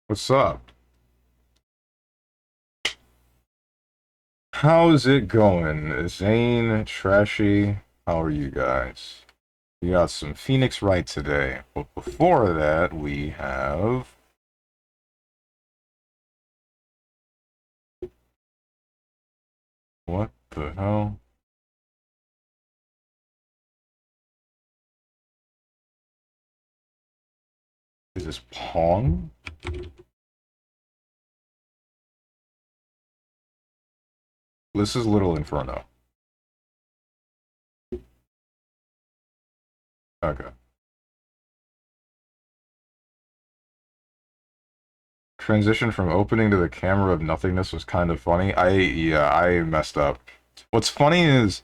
What's up? How's it going? Zane, Trashy, how are you guys? We got some Phoenix Wright today, but before that, we have... What the hell? Is this Pong? This is Little Inferno. Okay. Transition from opening to the camera of nothingness was kind of funny. Yeah, I messed up. What's funny is,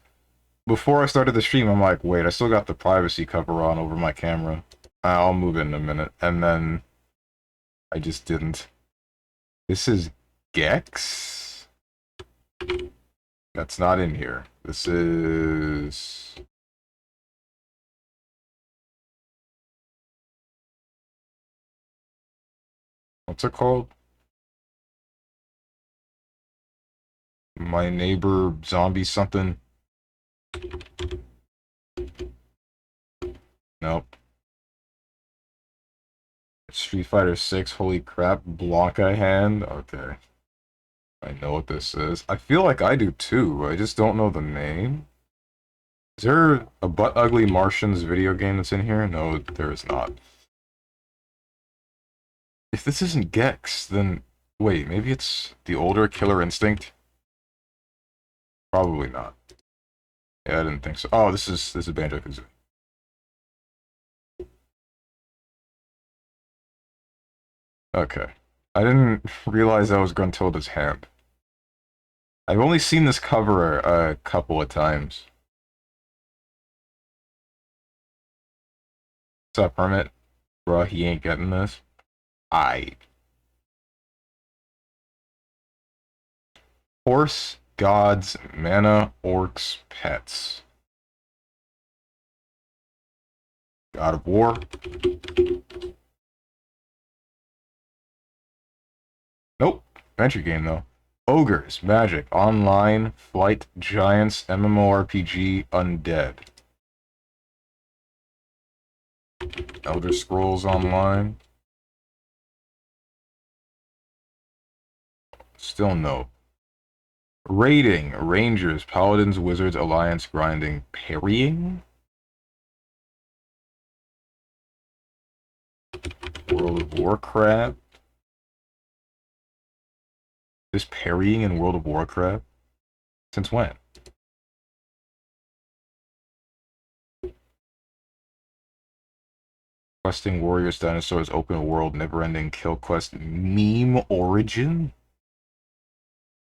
before I started the stream, I'm like, wait, I still got the privacy cover on over my camera. I'll move it in a minute. And then I just didn't. This is Gex? That's not in here. This is... What's it called? My neighbor zombie something? Nope. Street Fighter 6, holy crap, Blanca hand? Okay. I know what this is. I feel like I do too, I just don't know the name. Is there a Butt Ugly Martians video game that's in here? No, there is not. If this isn't Gex, then... Wait, maybe it's the older Killer Instinct? Probably not. Yeah, I didn't think so. Oh, this is Banjo-Kazooie. Okay. I didn't realize that was Gruntilda's hand. I've only seen this cover a couple of times. What's up, Hermit? Bruh, he ain't getting this. Horse, gods, mana, orcs, pets. God of War. Nope. Adventure game, though. Ogres, Magic, Online, Flight, Giants, MMORPG, Undead. Elder Scrolls Online. Still no. Raiding, Rangers, Paladins, Wizards, Alliance, Grinding, Parrying? World of Warcraft? There's parrying in World of Warcraft? Since when? Questing Warriors, Dinosaurs, Open World, Never-Ending Kill Quest, Meme Origin?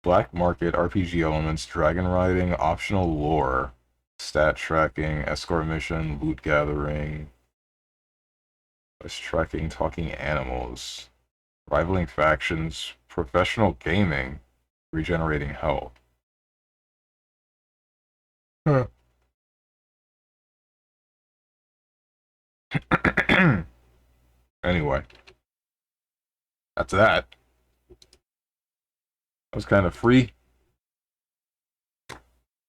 Black Market, RPG elements, Dragon Riding, Optional Lore, Stat Tracking, Escort Mission, Loot Gathering, Quest Tracking, Talking Animals, Rivaling Factions, Professional Gaming, Regenerating Health. Huh. Anyway, that's that. That was kind of free.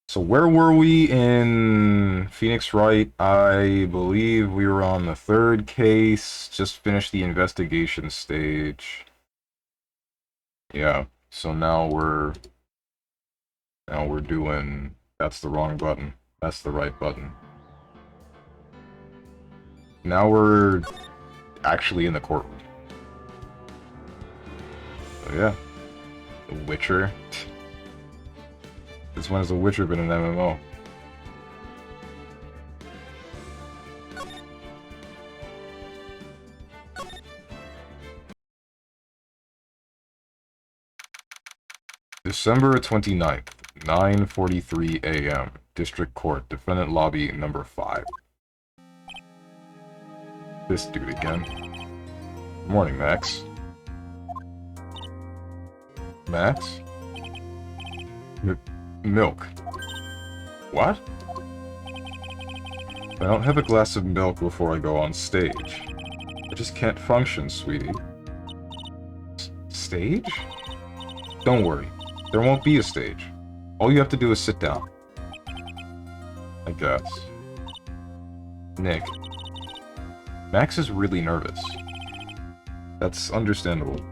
So where were we in Phoenix Wright? I believe we were on the third case, just finished the investigation stage. Yeah, so now we're doing, that's the wrong button. That's the right button. Now we're actually in the courtroom. So yeah. The Witcher. Since when has The Witcher been an MMO? December 29th, 9:43 a.m. District Court, Defendant Lobby number 5. This dude again. Good morning, Max. Max? Milk. What? I don't have a glass of milk before I go on stage. I just can't function, sweetie. stage? Don't worry. There won't be a stage. All you have to do is sit down. I guess. Nick. Max is really nervous. That's understandable.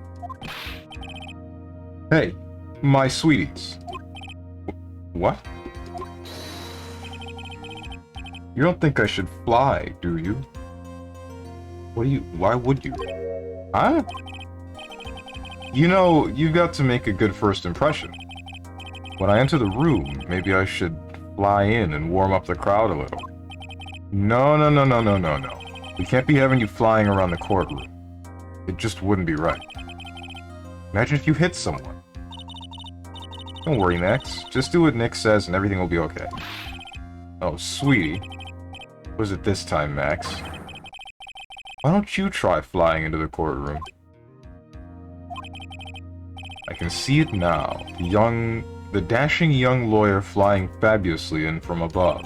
Hey, my sweeties. What? You don't think I should fly, do you? Why would you? Huh? You know, you've got to make a good first impression. When I enter the room, maybe I should fly in and warm up the crowd a little. No. We can't be having you flying around the courtroom. It just wouldn't be right. Imagine if you hit someone. Don't worry, Max. Just do what Nick says and everything will be okay. Oh, sweetie. What was it this time, Max? Why don't you try flying into the courtroom? I can see it now. The dashing young lawyer flying fabulously in from above.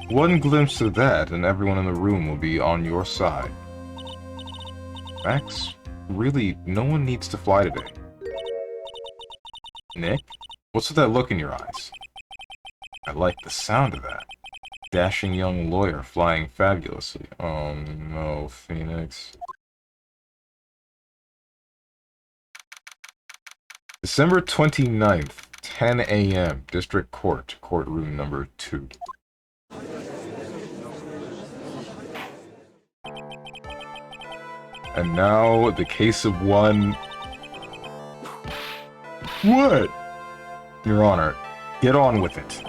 One glimpse of that, and everyone in the room will be on your side. Max, really, no one needs to fly today. Nick, what's with that look in your eyes? I like the sound of that. Dashing young lawyer flying fabulously. Oh no, Phoenix. December 29th, 10 a.m., District Court, courtroom number 2. And now, the case of one... What? Your Honor, get on with it.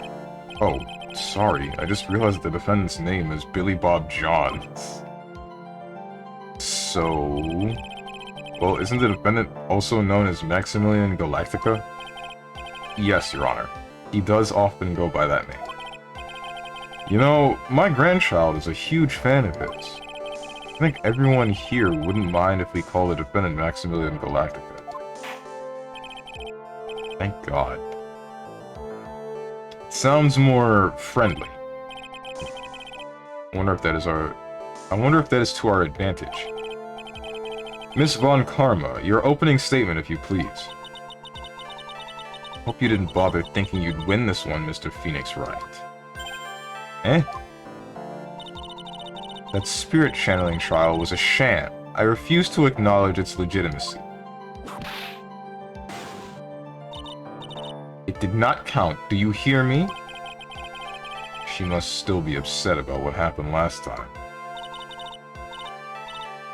Oh, sorry, I just realized the defendant's name is Billy Bob Johns. So... Well, isn't the defendant also known as Maximilian Galactica? Yes, Your Honor. He does often go by that name. You know, my grandchild is a huge fan of his. I think everyone here wouldn't mind if we call the defendant Maximilian Galactica. Thank God. It sounds more friendly. I wonder if that is to our advantage. Miss Von Karma, your opening statement, if you please. Hope you didn't bother thinking you'd win this one, Mr. Phoenix Wright. Eh? That spirit channeling trial was a sham. I refuse to acknowledge its legitimacy. It did not count. Do you hear me? She must still be upset about what happened last time.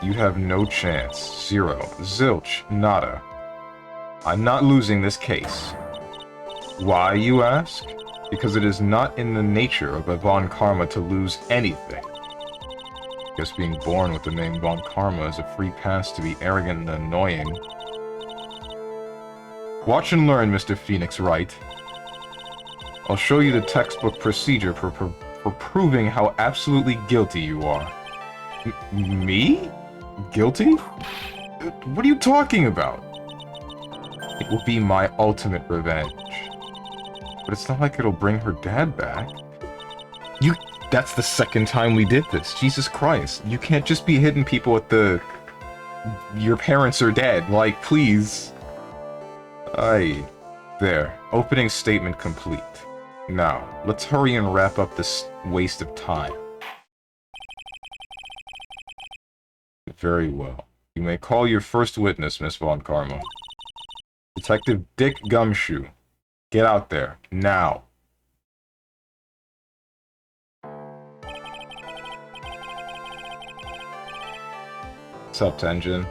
You have no chance. Zero. Zilch. Nada. I'm not losing this case. Why, you ask? Because it is not in the nature of a Von Karma to lose anything. Guess being born with the name Von Karma is a free pass to be arrogant and annoying. Watch and learn, Mr. Phoenix Wright. I'll show you the textbook procedure for proving how absolutely guilty you are. Me? Guilty? What are you talking about? It will be my ultimate revenge. But it's not like it'll bring her dad back. That's the second time we did this. Jesus Christ. You can't just be hitting people with the... Your parents are dead. Like, please. Aye. There. Opening statement complete. Now, let's hurry and wrap up this waste of time. Very well. You may call your first witness, Miss Von Karma. Detective Dick Gumshoe. Get out there. Now. What's up, Tenjin?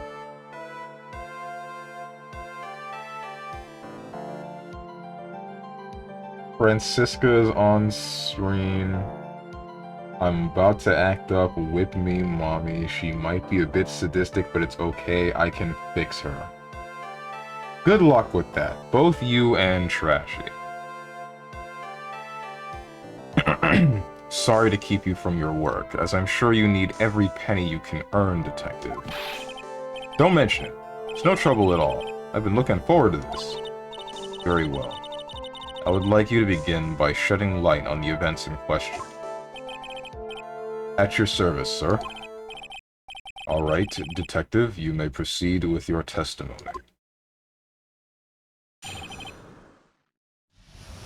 Franziska is on screen. I'm about to act up. Whip me, mommy. She might be a bit sadistic, but it's okay. I can fix her. Good luck with that. Both you and Trashy. Sorry to keep you from your work, as I'm sure you need every penny you can earn, Detective. Don't mention it. It's no trouble at all. I've been looking forward to this. Very well. I would like you to begin by shedding light on the events in question. At your service, sir. All right, Detective, you may proceed with your testimony.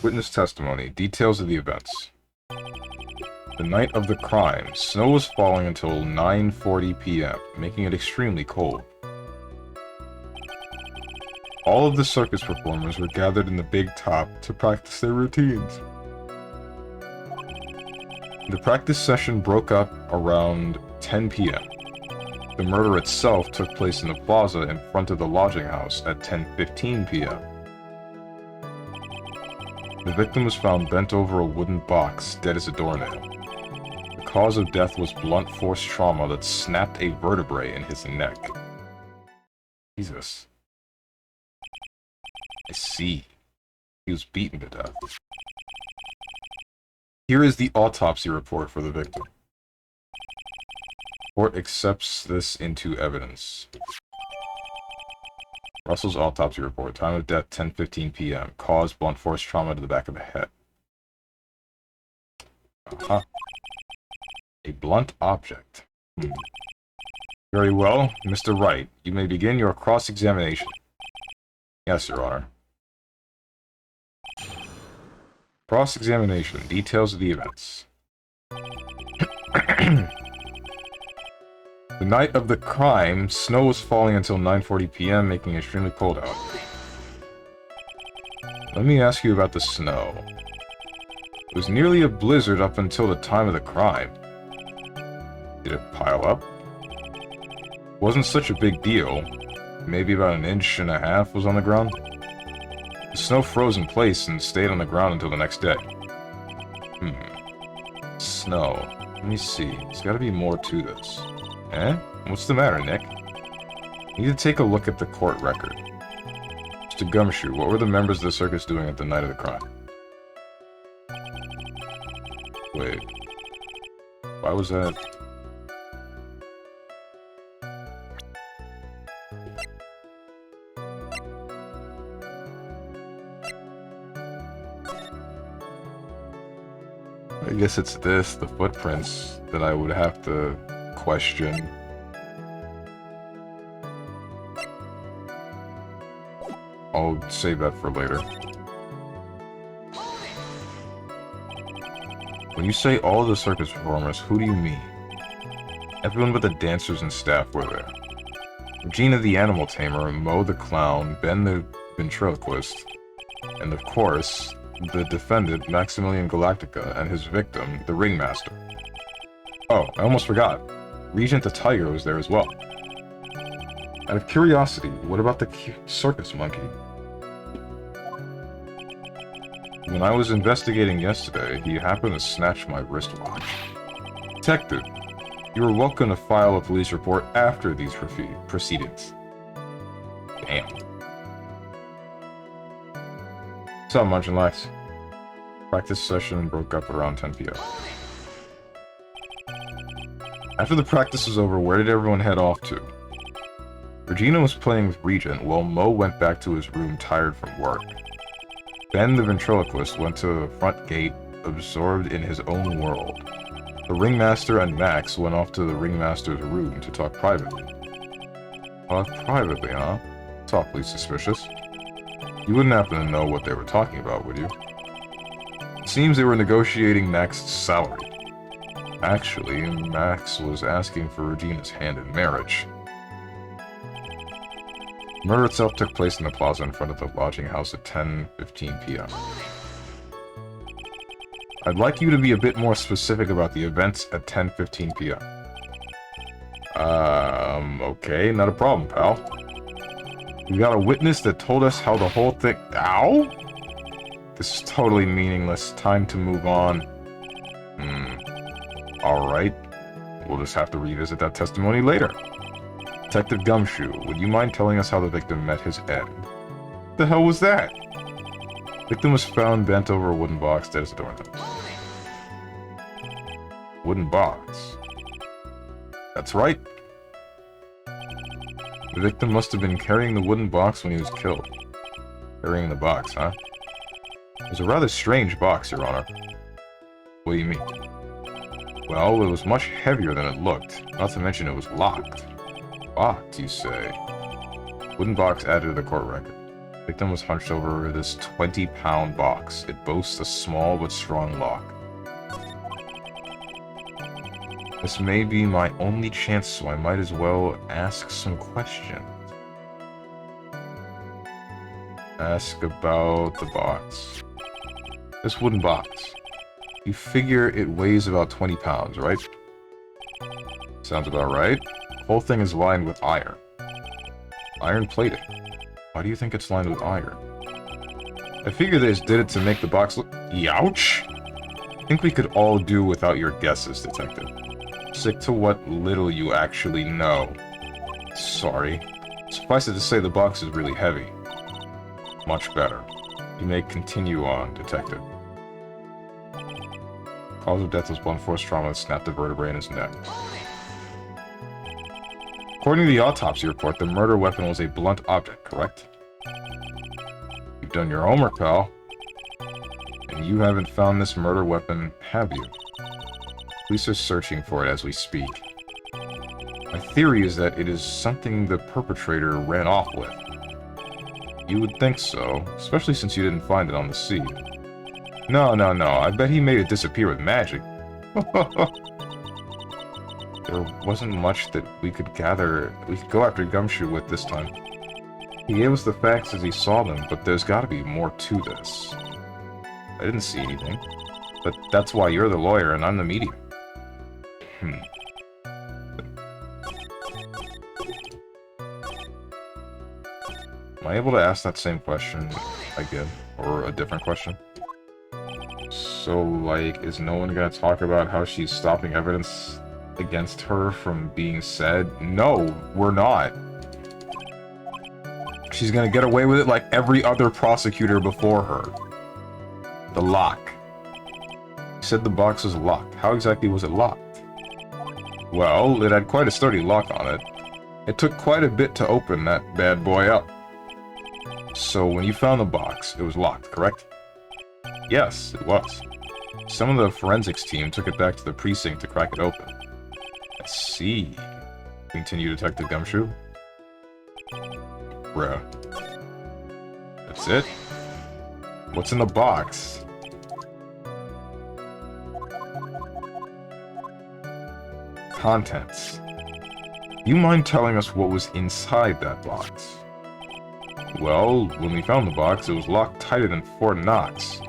Witness testimony. Details of the events. The night of the crime, snow was falling until 9:40 p.m., making it extremely cold. All of the circus performers were gathered in the big top to practice their routines. The practice session broke up around 10 p.m. The murder itself took place in the plaza in front of the lodging house at 10:15 p.m. The victim was found bent over a wooden box, dead as a doornail. The cause of death was blunt force trauma that snapped a vertebrae in his neck. Jesus. I see. He was beaten to death. Here is the autopsy report for the victim. Court accepts this into evidence. Russell's autopsy report. Time of death, 10:15 p.m. Cause, blunt force trauma to the back of the head. A blunt object. Very well. Mr. Wright, you may begin your cross-examination. Yes, Your Honor. Cross-examination. Details of the events. The night of the crime, snow was falling until 9:40 p.m., making it extremely cold out. Let me ask you about the snow. It was nearly a blizzard up until the time of the crime. Did it pile up? Wasn't such a big deal. Maybe about 1.5 inches was on the ground. The snow froze in place and stayed on the ground until the next day. Snow. Let me see. There's gotta be more to this. Eh? What's the matter, Nick? Need to take a look at the court record. Mr. Gumshoe, what were the members of the circus doing at the night of the crime? Wait. Why was that? I guess it's this, the footprints, that I would have to question. I'll save that for later. When you say all of the circus performers, who do you mean? Everyone but the dancers and staff were there. Regina the animal tamer, Mo the clown, Ben the ventriloquist, and of course, the defendant, Maximilian Galactica, and his victim, the ringmaster. Oh, I almost forgot. Regent the Tiger was there as well. Out of curiosity, what about the circus monkey? When I was investigating yesterday, he happened to snatch my wristwatch. Detective, you are welcome to file a police report after these proceedings. Damn. What's up, Munch and Lex? Practice session broke up around 10 p.m. After the practice was over, where did everyone head off to? Regina was playing with Regent, while Mo went back to his room tired from work. Ben the ventriloquist went to the front gate, absorbed in his own world. The ringmaster and Max went off to the ringmaster's room to talk privately. Talk privately, huh? It's awfully suspicious. You wouldn't happen to know what they were talking about, would you? It seems they were negotiating Max's salary. Actually, Max was asking for Regina's hand in marriage. The murder itself took place in the plaza in front of the lodging house at 10:15 p.m. I'd like you to be a bit more specific about the events at 10:15 p.m. Okay, not a problem, pal. We got a witness that told us how the whole thing— Ow? This is totally meaningless. Time to move on. Alright. We'll just have to revisit that testimony later. Detective Gumshoe, would you mind telling us how the victim met his end? The hell was that? Victim was found bent over a wooden box, dead as a doornail. Wooden box? That's right. The victim must have been carrying the wooden box when he was killed. Carrying the box, huh? It was a rather strange box, Your Honor. What do you mean? Well, it was much heavier than it looked, not to mention it was locked. Locked, you say? Wooden box added to the court record. Victim was hunched over this 20-pound box. It boasts a small but strong lock. This may be my only chance, so I might as well ask some questions. Ask about the box. This wooden box. You figure it weighs about 20 pounds, right? Sounds about right. The whole thing is lined with iron. Iron plating. Why do you think it's lined with iron? I figure they just did it to make the box look... Youch! I think we could all do without your guesses, Detective. Stick to what little you actually know. Sorry. Suffice it to say the box is really heavy. Much better. You may continue on, Detective. Cause of death was blunt force trauma that snapped the vertebrae in his neck. According to the autopsy report, the murder weapon was a blunt object, correct? You've done your homework, pal. And you haven't found this murder weapon, have you? Police are searching for it as we speak. My theory is that it is something the perpetrator ran off with. You would think so, especially since you didn't find it on the scene. No, I bet he made it disappear with magic. There wasn't much that we could go after Gumshoe with this time. He gave us the facts as he saw them, but there's gotta be more to this. I didn't see anything. But that's why you're the lawyer and I'm the medium. Am I able to ask that same question again? Or a different question? So, like, is no one gonna talk about how she's stopping evidence against her from being said? No, we're not. She's gonna get away with it like every other prosecutor before her. The lock. You said the box was locked. How exactly was it locked? Well, it had quite a sturdy lock on it. It took quite a bit to open that bad boy up. So when you found the box, it was locked, correct? Yes, it was. Some of the forensics team took it back to the precinct to crack it open. I see. Continue Detective Gumshoe. Bruh. That's it? What's in the box? Contents. You mind telling us what was inside that box? Well, when we found the box, it was locked tighter than Fort Knox.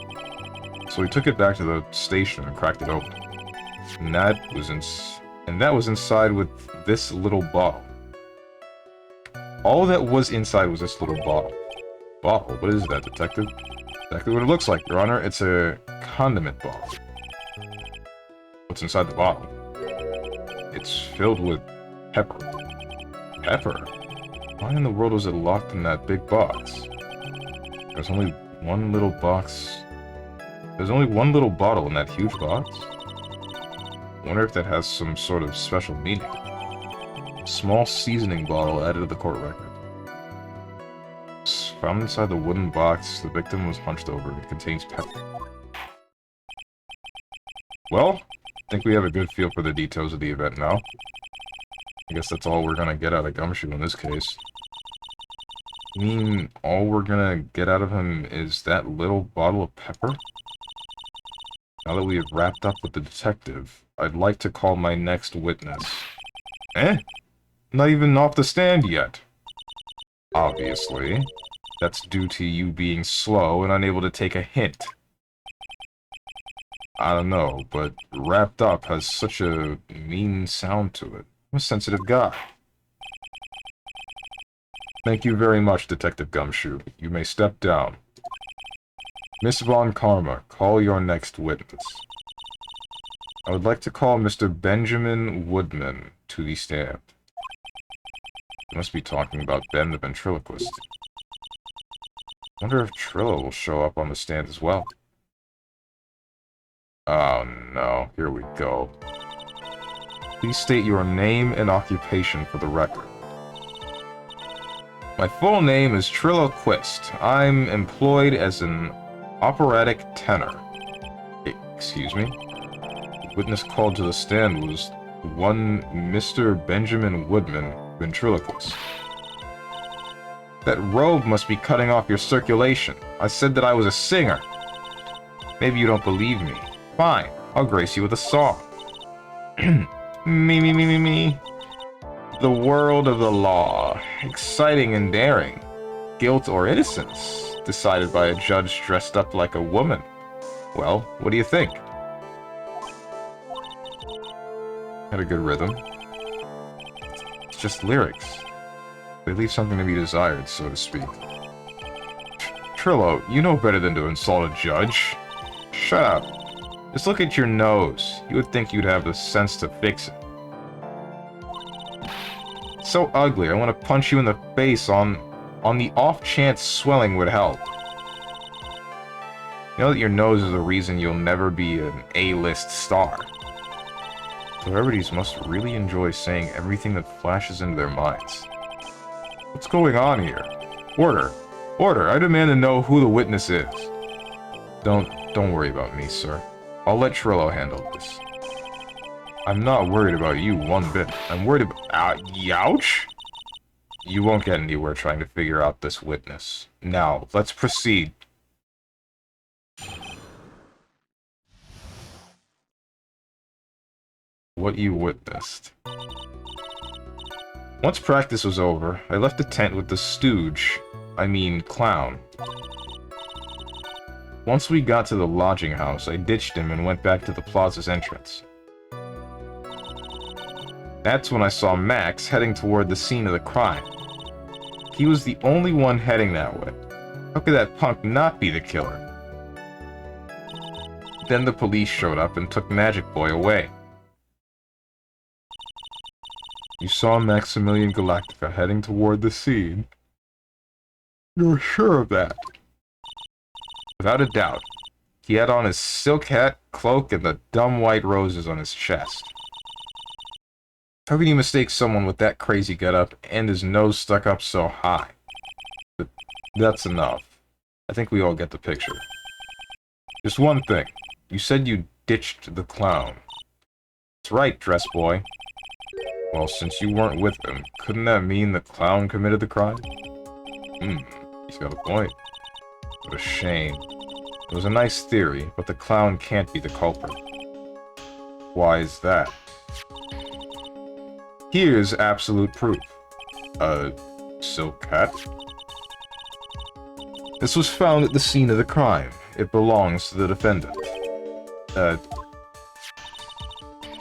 So we took it back to the station and cracked it open. And that was inside with this little bottle. All that was inside was this little bottle. Bottle? What is that, Detective? Exactly what it looks like, Your Honor. It's a condiment bottle. What's inside the bottle? It's filled with pepper. Pepper? Why in the world was it locked in that big box? There's only one little box. There's only one little bottle in that huge box? I wonder if that has some sort of special meaning. Small seasoning bottle added to the court record. Found inside the wooden box the victim was hunched over. It contains pepper. Well, I think we have a good feel for the details of the event now. I guess that's all we're gonna get out of Gumshoe in this case. You mean all we're gonna get out of him is that little bottle of pepper? Now that we have wrapped up with the detective, I'd like to call my next witness. Eh? Not even off the stand yet. Obviously. That's due to you being slow and unable to take a hint. I don't know, but wrapped up has such a mean sound to it. I'm a sensitive guy. Thank you very much, Detective Gumshoe. You may step down. Miss Von Karma, call your next witness. I would like to call Mr. Benjamin Woodman to the stand. You must be talking about Ben the ventriloquist. I wonder if Trillo will show up on the stand as well. Oh no, here we go. Please state your name and occupation for the record. My full name is Trillo Quist. I'm employed as an operatic tenor. Excuse me? The witness called to the stand was one Mr. Benjamin Woodman, ventriloquist. That robe must be cutting off your circulation. I said that I was a singer. Maybe you don't believe me. Fine, I'll grace you with a song. Me. The world of the law. Exciting and daring. Guilt or innocence. Decided by a judge dressed up like a woman. Well, what do you think? Had a good rhythm. It's just lyrics. They leave something to be desired, so to speak. Trillo, you know better than to insult a judge. Shut up. Just look at your nose. You would think you'd have the sense to fix it. It's so ugly, I want to punch you in the face on the off chance swelling would help. You know that your nose is the reason you'll never be an A-list star. Celebrities must really enjoy saying everything that flashes into their minds. What's going on here? Order! Order! I demand to know who the witness is. Don't worry about me, sir. I'll let Trillo handle this. I'm not worried about you one bit. I'm worried about... Youch? You won't get anywhere trying to figure out this witness. Now, let's proceed. What you witnessed. Once practice was over, I left the tent with the stooge. I mean, clown. Once we got to the lodging house, I ditched him and went back to the plaza's entrance. That's when I saw Max heading toward the scene of the crime. He was the only one heading that way. How could that punk not be the killer? Then the police showed up and took Magic Boy away. You saw Maximilian Galactica heading toward the scene. You're sure of that? Without a doubt. He had on his silk hat, cloak, and the dumb white roses on his chest. How can you mistake someone with that crazy getup and his nose stuck up so high? But that's enough. I think we all get the picture. Just one thing. You said you ditched the clown. That's right, dress boy. Well, since you weren't with him, couldn't that mean the clown committed the crime? He's got a point. What a shame. It was a nice theory, but the clown can't be the culprit. Why is that? Here's absolute proof. A silk hat? This was found at the scene of the crime. It belongs to the defendant.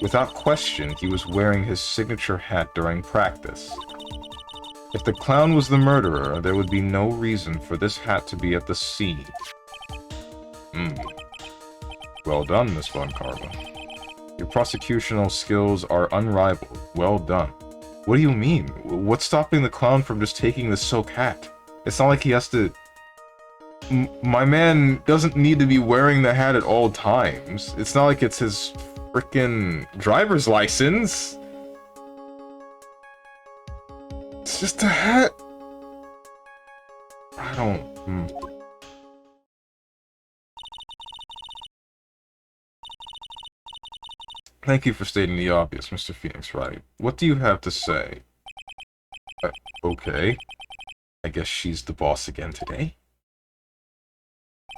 Without question, he was wearing his signature hat during practice. If the clown was the murderer, there would be no reason for this hat to be at the scene. Well done, Miss Von Carva. Your prosecutional skills are unrivaled. Well done. What do you mean? What's stopping the clown from just taking the silk hat? It's not like he has to... My man doesn't need to be wearing the hat at all times. It's not like it's his frickin' driver's license. It's just a hat. I don't... Thank you for stating the obvious, Mr. Phoenix Wright. What do you have to say? Okay. I guess she's the boss again today?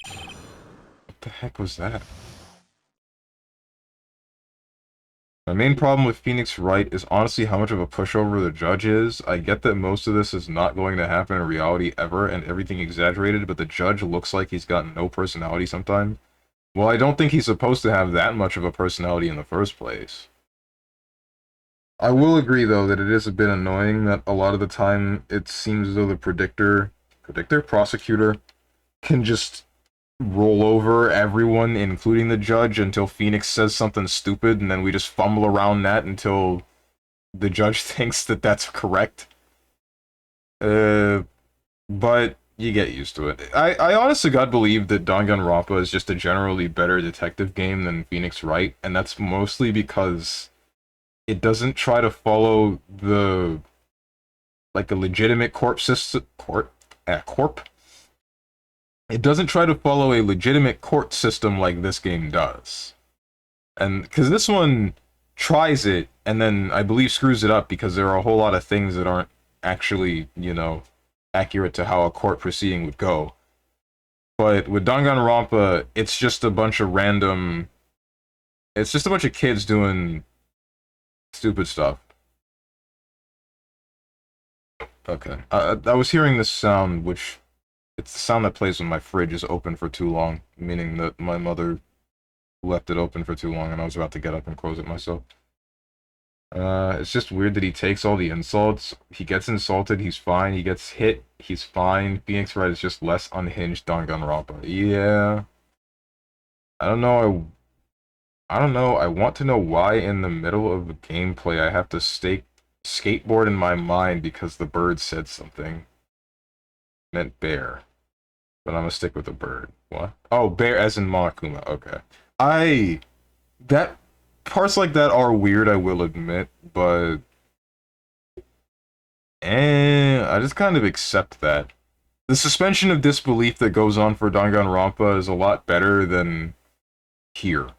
What the heck was that? My main problem with Phoenix Wright is honestly how much of a pushover the judge is. I get that most of this is not going to happen in reality ever and everything exaggerated, but the judge looks like he's got no personality sometimes. Well, I don't think he's supposed to have that much of a personality in the first place. I will agree, though, that it is a bit annoying that a lot of the time it seems as though the prosecutor, can just roll over everyone, including the judge, until Phoenix says something stupid, and then we just fumble around that until the judge thinks that that's correct. But you get used to it. I honestly God believe that Danganronpa is just a generally better detective game than Phoenix Wright, and that's mostly because it doesn't try to follow the a legitimate corp system. It doesn't try to follow a legitimate court system like this game does. And because this one tries it and then I believe screws it up because there are a whole lot of things that aren't actually, accurate to how a court proceeding would go. But with Danganronpa, it's just a bunch of random... It's just a bunch of kids doing stupid stuff. Okay. I was hearing this sound, which... It's the sound that plays when my fridge is open for too long, meaning that my mother left it open for too long and I was about to get up and close it myself. It's just weird that he takes all the insults. He gets insulted, he's fine. He gets hit, he's fine. Phoenix Wright is just less unhinged Danganronpa. Yeah. I don't know. I don't know. I want to know why in the middle of the gameplay I have to skateboard in my mind because the bird said something. Meant bear. But I'm gonna stick with the bird. What? Oh, bear as in Monokuma. Okay. That parts like that are weird, I will admit, but I just kind of accept that. The suspension of disbelief that goes on for Danganronpa is a lot better than here.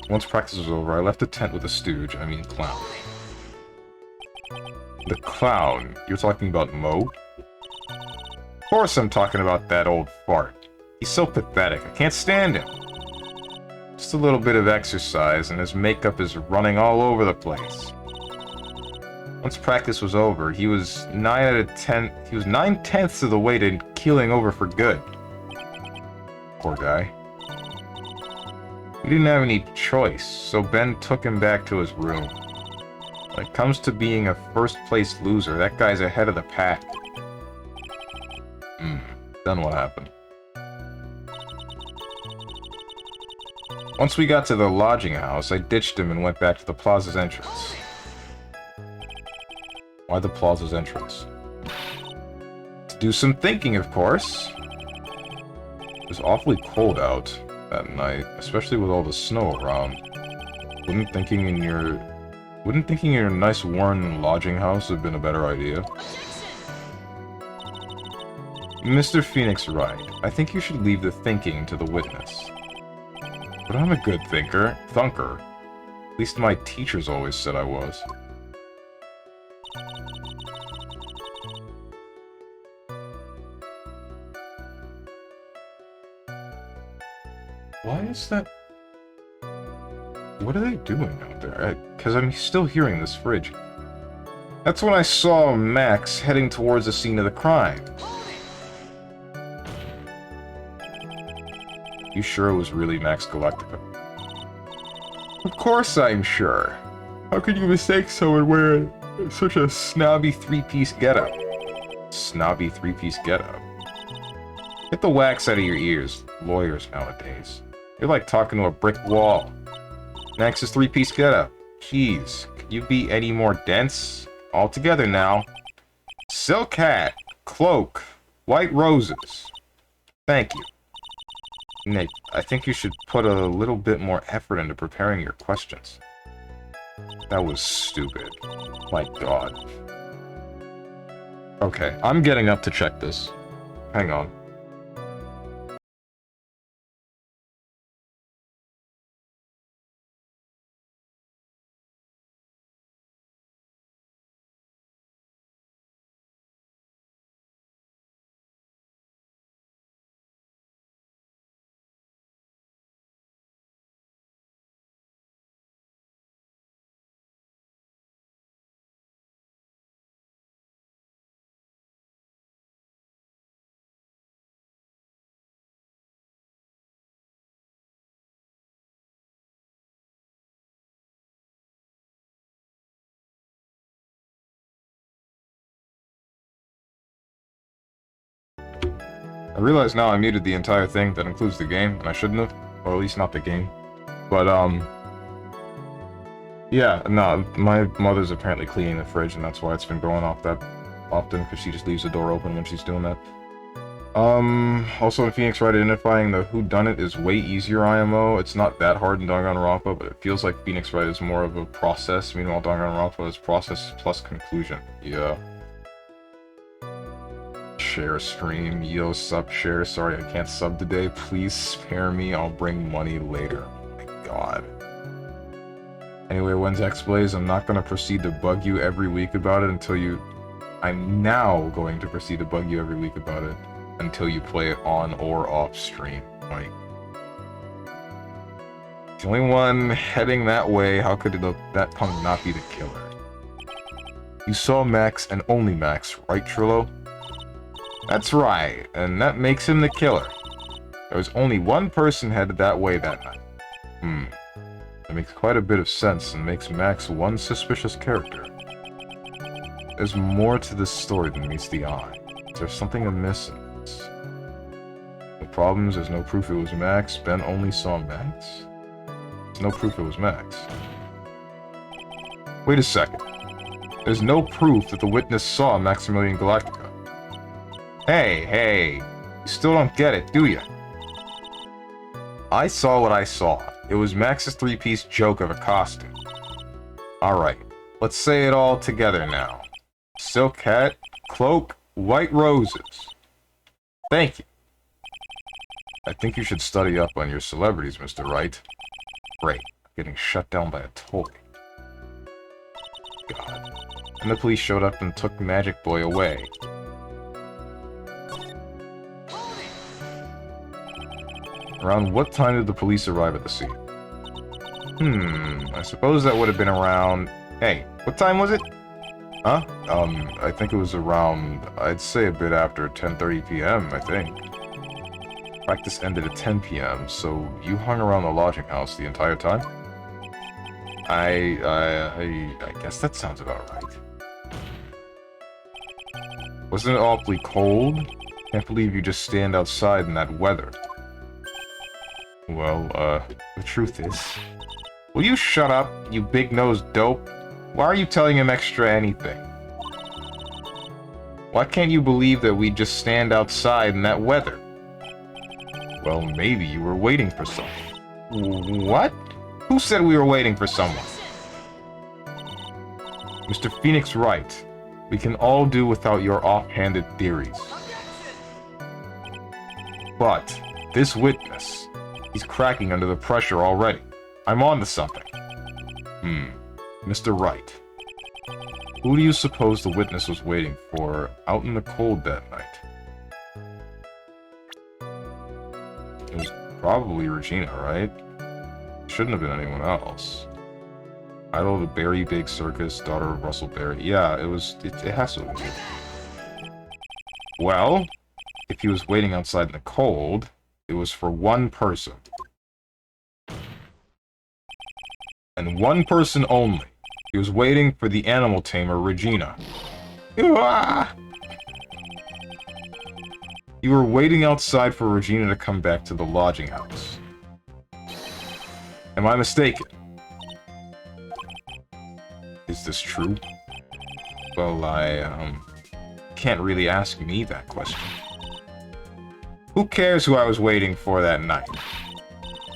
Once practice was over, I left the tent with the stooge, I mean clown. The clown? You're talking about Mo? Of course I'm talking about that old fart. He's so pathetic, I can't stand him. Just a little bit of exercise and his makeup is running all over the place. Once practice was over, he was 9/10 of the way to keeling over for good. Poor guy. We didn't have any choice, so Ben took him back to his room. When it comes to being a first-place loser, that guy's ahead of the pack. Then what happened? Once we got to the lodging house, I ditched him and went back to the plaza's entrance. Why the plaza's entrance? To do some thinking, of course. It was awfully cold out that night, especially with all the snow around. Wouldn't thinking in your nice worn lodging house have been a better idea? Mr. Phoenix Wright, I think you should leave the thinking to the witness. But I'm a good thunker. At least my teachers always said I was. Why is that? What are they doing out there? Because I'm still hearing this fridge. That's when I saw Max heading towards the scene of the crime. You sure it was really Max Galactica? Of course I'm sure. How could you mistake someone wearing such a snobby three-piece getup? Snobby three-piece getup? Get the wax out of your ears, lawyers nowadays. You're like talking to a brick wall. Max's three-piece getup. Jeez, could you be any more dense? All together now. Silk hat, cloak, white roses. Thank you. Nick, I think you should put a little bit more effort into preparing your questions. That was stupid. My god. Okay, I'm getting up to check this. Hang on. I realize now I muted the entire thing that includes the game, and I shouldn't have, or at least not the game. But, yeah, no, my mother's apparently cleaning the fridge, and that's why it's been going off that often, because she just leaves the door open when she's doing that. Also in Phoenix Wright, identifying the whodunit is way easier IMO. It's not that hard in Danganronpa, but it feels like Phoenix Wright is more of a process, meanwhile Danganronpa is process plus conclusion. Yeah. Share stream, yo, sub share. Sorry, I can't sub today. Please spare me. I'll bring money later. Oh my god. Anyway, when's X-Blaze? I'm not gonna proceed to bug you every week about it until you... I'm now going to proceed to bug you every week about it until you play it on or off stream. Like... The only one heading that way, how could that punk not be the killer? You saw Max and only Max, right, Trillo? That's right, and that makes him the killer. There was only one person headed that way that night. That makes quite a bit of sense and makes Max one suspicious character. There's more to this story than meets the eye. There's something amiss in this. The problem is there's no proof it was Max. Ben only saw Max? There's no proof it was Max. Wait a second. There's no proof that the witness saw Maximilian Galactica. Hey, you still don't get it, do you? I saw what I saw. It was Max's three-piece joke of a costume. Alright, let's say it all together now. Silk hat, cloak, white roses. Thank you. I think you should study up on your celebrities, Mr. Wright. Great, getting shut down by a toy. God. And the police showed up and took Magic Boy away. Around what time did the police arrive at the scene? I suppose that would have been around... Hey, what time was it? Huh? I think it was around... I'd say a bit after 10:30 p.m., I think. Practice ended at 10 p.m., so you hung around the lodging house the entire time? I guess that sounds about right. Wasn't it awfully cold? Can't believe you just stand outside in that weather. Well, the truth is... Will you shut up, you big-nosed dope? Why are you telling him extra anything? Why can't you believe that we just stand outside in that weather? Well, maybe you were waiting for someone. What? Who said we were waiting for someone? Mr. Phoenix Wright, we can all do without your offhanded theories. But, this witness, he's cracking under the pressure already. I'm on to something. Mr. Wright. Who do you suppose the witness was waiting for out in the cold that night? It was probably Regina, right? Shouldn't have been anyone else. Idol of the Berry Big Circus, daughter of Russell Berry. Yeah, it has to have been. Well, if he was waiting outside in the cold, it was for one person. And one person only. He was waiting for the animal tamer, Regina. Ah! You were waiting outside for Regina to come back to the lodging house. Am I mistaken? Is this true? Well, I, can't really ask me that question. Who cares who I was waiting for that night?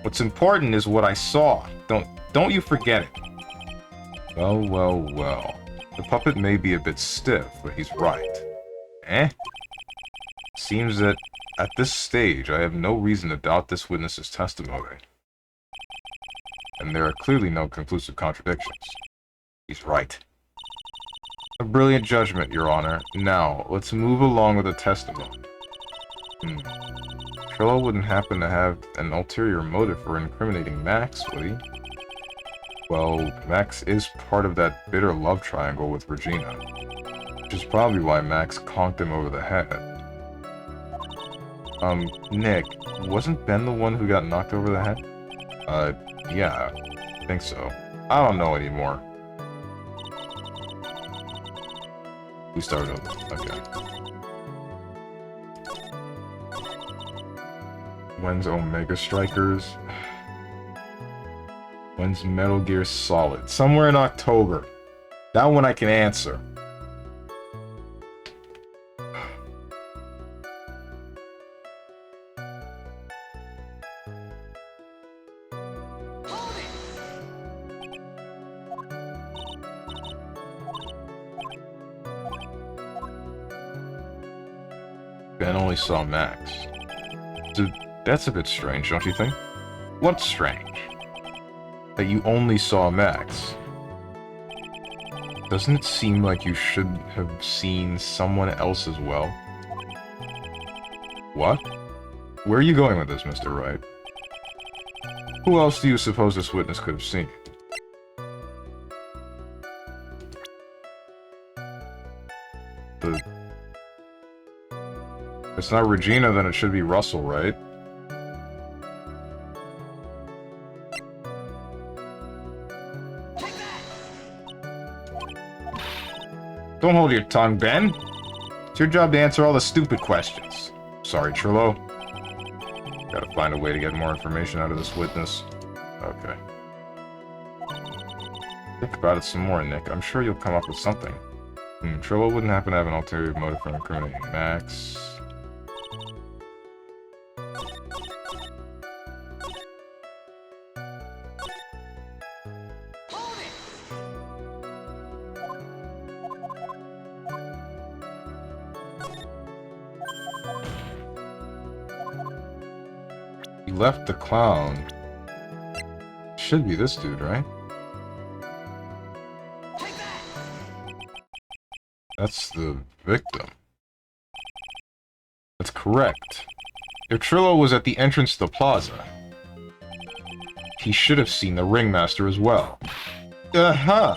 What's important is what I saw. Don't you forget it. Well. The puppet may be a bit stiff, but he's right. Seems that, at this stage, I have no reason to doubt this witness's testimony. And there are clearly no conclusive contradictions. He's right. A brilliant judgment, Your Honor. Now, let's move along with the testimony. Trillo wouldn't happen to have an ulterior motive for incriminating Max, would he? Well, Max is part of that bitter love triangle with Regina, which is probably why Max conked him over the head. Nick, wasn't Ben the one who got knocked over the head? Yeah, I think so. I don't know anymore. We started over. Okay. When's Omega Strikers? When's Metal Gear Solid? Somewhere in October. That one I can answer. Ben only saw Max. Dude, that's a bit strange, don't you think? What's strange? that you only saw Max. Doesn't it seem like you should have seen someone else as well? What? Where are you going with this, Mr. Wright? Who else do you suppose this witness could have seen? If it's not Regina, then it should be Russell, right? Don't hold your tongue, Ben. It's your job to answer all the stupid questions. Sorry, Trillo. Gotta find a way to get more information out of this witness. Okay. Think about it some more, Nick. I'm sure you'll come up with something. Trillo wouldn't happen to have an ulterior motive for incriminating Max. He left the clown. Should be this dude, right? That's the victim. That's correct. If Trillo was at the entrance to the plaza, he should have seen the ringmaster as well. Uh-huh!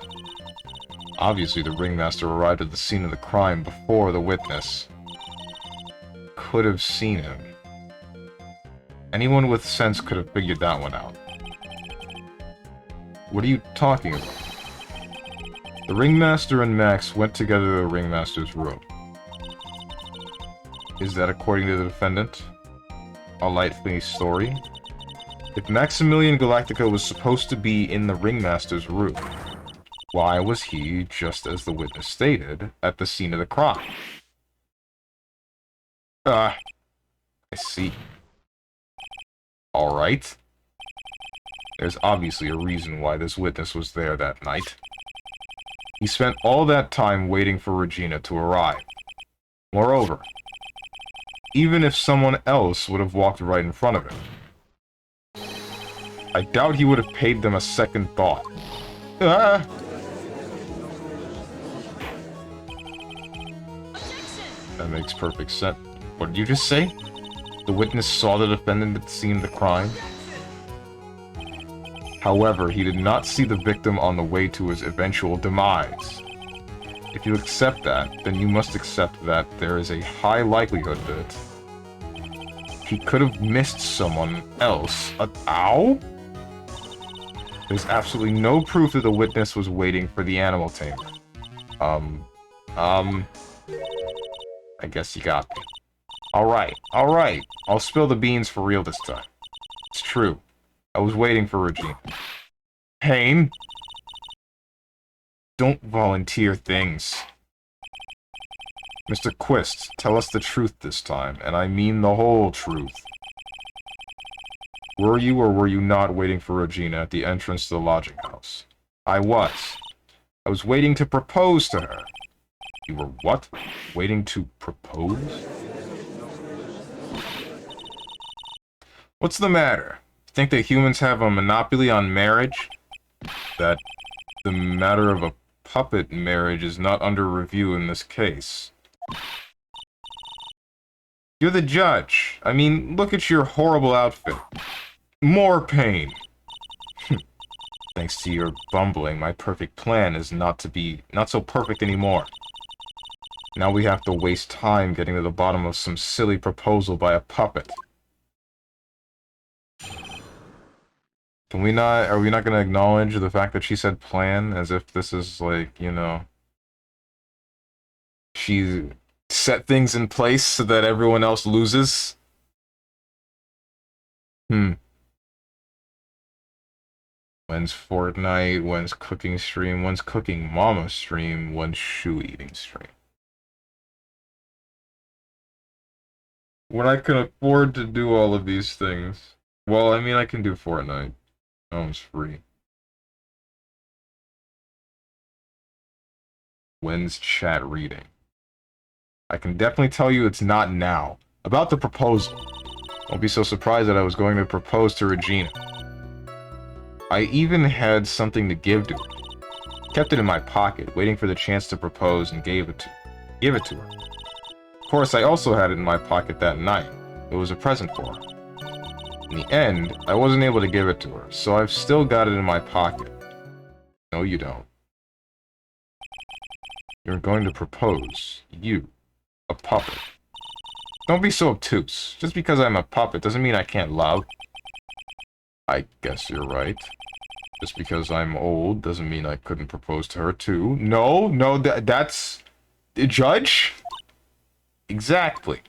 Obviously, the ringmaster arrived at the scene of the crime before the witness could have seen him. Anyone with sense could have figured that one out. What are you talking about? The ringmaster and Max went together to the ringmaster's room. Is that according to the defendant? A likely story? If Maximilian Galactica was supposed to be in the ringmaster's room, why was he, just as the witness stated, at the scene of the crime? I see. Alright. There's obviously a reason why this witness was there that night. He spent all that time waiting for Regina to arrive. Moreover, even if someone else would have walked right in front of him, I doubt he would have paid them a second thought. That makes perfect sense. What did you just say? The witness saw the defendant at the scene of the crime? However, he did not see the victim on the way to his eventual demise. If you accept that, then you must accept that there is a high likelihood that he could have missed someone else. Ow? There's absolutely no proof that the witness was waiting for the animal tamer. I guess you got me. Alright. I'll spill the beans for real this time. It's true. I was waiting for Regina. Payne? Don't volunteer things. Mr. Quist, tell us the truth this time, and I mean the whole truth. Were you or were you not waiting for Regina at the entrance to the lodging house? I was. I was waiting to propose to her. You were what? Waiting to propose? What's the matter? Think that humans have a monopoly on marriage? That the matter of a puppet marriage is not under review in this case. You're the judge. I mean, look at your horrible outfit. More pain. Thanks to your bumbling, my perfect plan is not so perfect anymore. Now we have to waste time getting to the bottom of some silly proposal by a puppet. Are we not gonna acknowledge the fact that she said plan, as if this is like, you know, she set things in place so that everyone else loses? When's Fortnite? When's cooking stream? When's cooking mama stream? When's shoe eating stream? When I can afford to do all of these things. Well, I mean, I can do Fortnite. Oh, it's free. When's chat reading? I can definitely tell you it's not now. About the proposal. Don't be so surprised that I was going to propose to Regina. I even had something to give to her. Kept it in my pocket, waiting for the chance to propose, and give it to her. Of course, I also had it in my pocket that night. It was a present for her. In the end, I wasn't able to give it to her, so I've still got it in my pocket. No, you don't. You're going to propose. You. A puppet. Don't be so obtuse. Just because I'm a puppet doesn't mean I can't love. I guess you're right. Just because I'm old doesn't mean I couldn't propose to her too. No, that's... Judge? Exactly.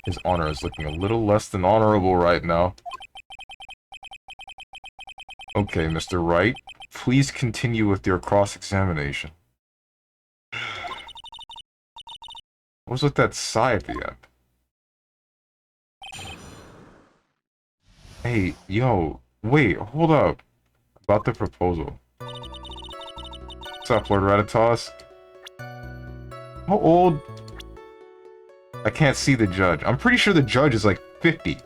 His honor is looking a little less than honorable right now. Okay, Mr. Wright. Please continue with your cross-examination. What was with that sigh at the end? Hey, yo, wait, hold up. About the proposal. What's up, Lord Ratatos? How old? I can't see the judge. I'm pretty sure the judge is like 50.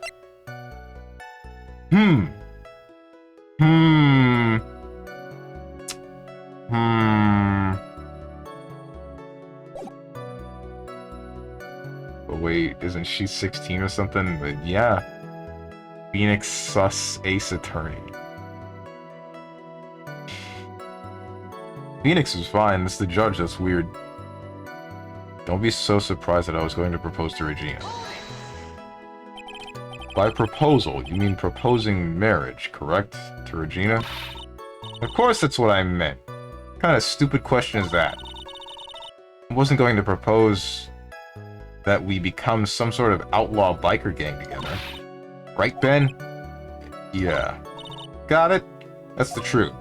But wait, isn't she 16 or something? But yeah. Phoenix sus ace attorney. Phoenix is fine, it's the judge that's weird. Don't be so surprised that I was going to propose to Regina. By proposal, you mean proposing marriage, correct? To Regina? Of course that's what I meant. What kind of stupid question is that? I wasn't going to propose that we become some sort of outlaw biker gang together. Right, Ben? Yeah. Got it? That's the truth.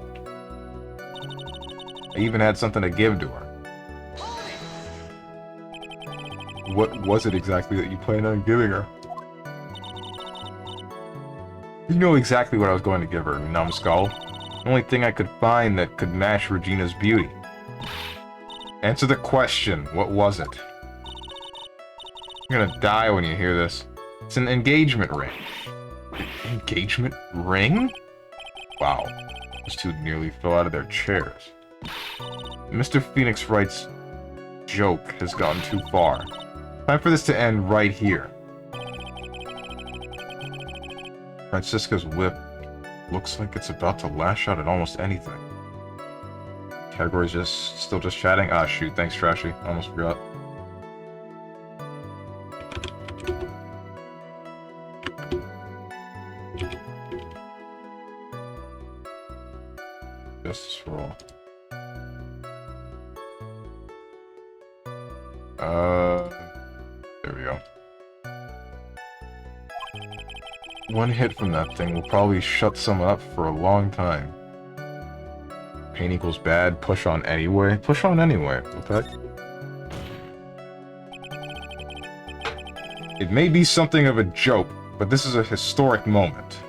I even had something to give to her. What was it exactly that you planned on giving her? You know exactly what I was going to give her, numbskull. The only thing I could find that could match Regina's beauty. Answer the question. What was it? You're gonna die when you hear this. It's an engagement ring. Engagement ring? Wow. Those two nearly fell out of their chairs. Mr. Phoenix Wright's joke has gotten too far. Time for this to end right here. Franziska's whip looks like it's about to lash out at almost anything. Category's still just chatting? Ah, shoot. Thanks, Trashy. Almost forgot. Justice for all. There we go. One hit from that thing will probably shut someone up for a long time. Pain equals bad, push on anyway. Push on anyway, okay? It may be something of a joke, but this is a historic moment.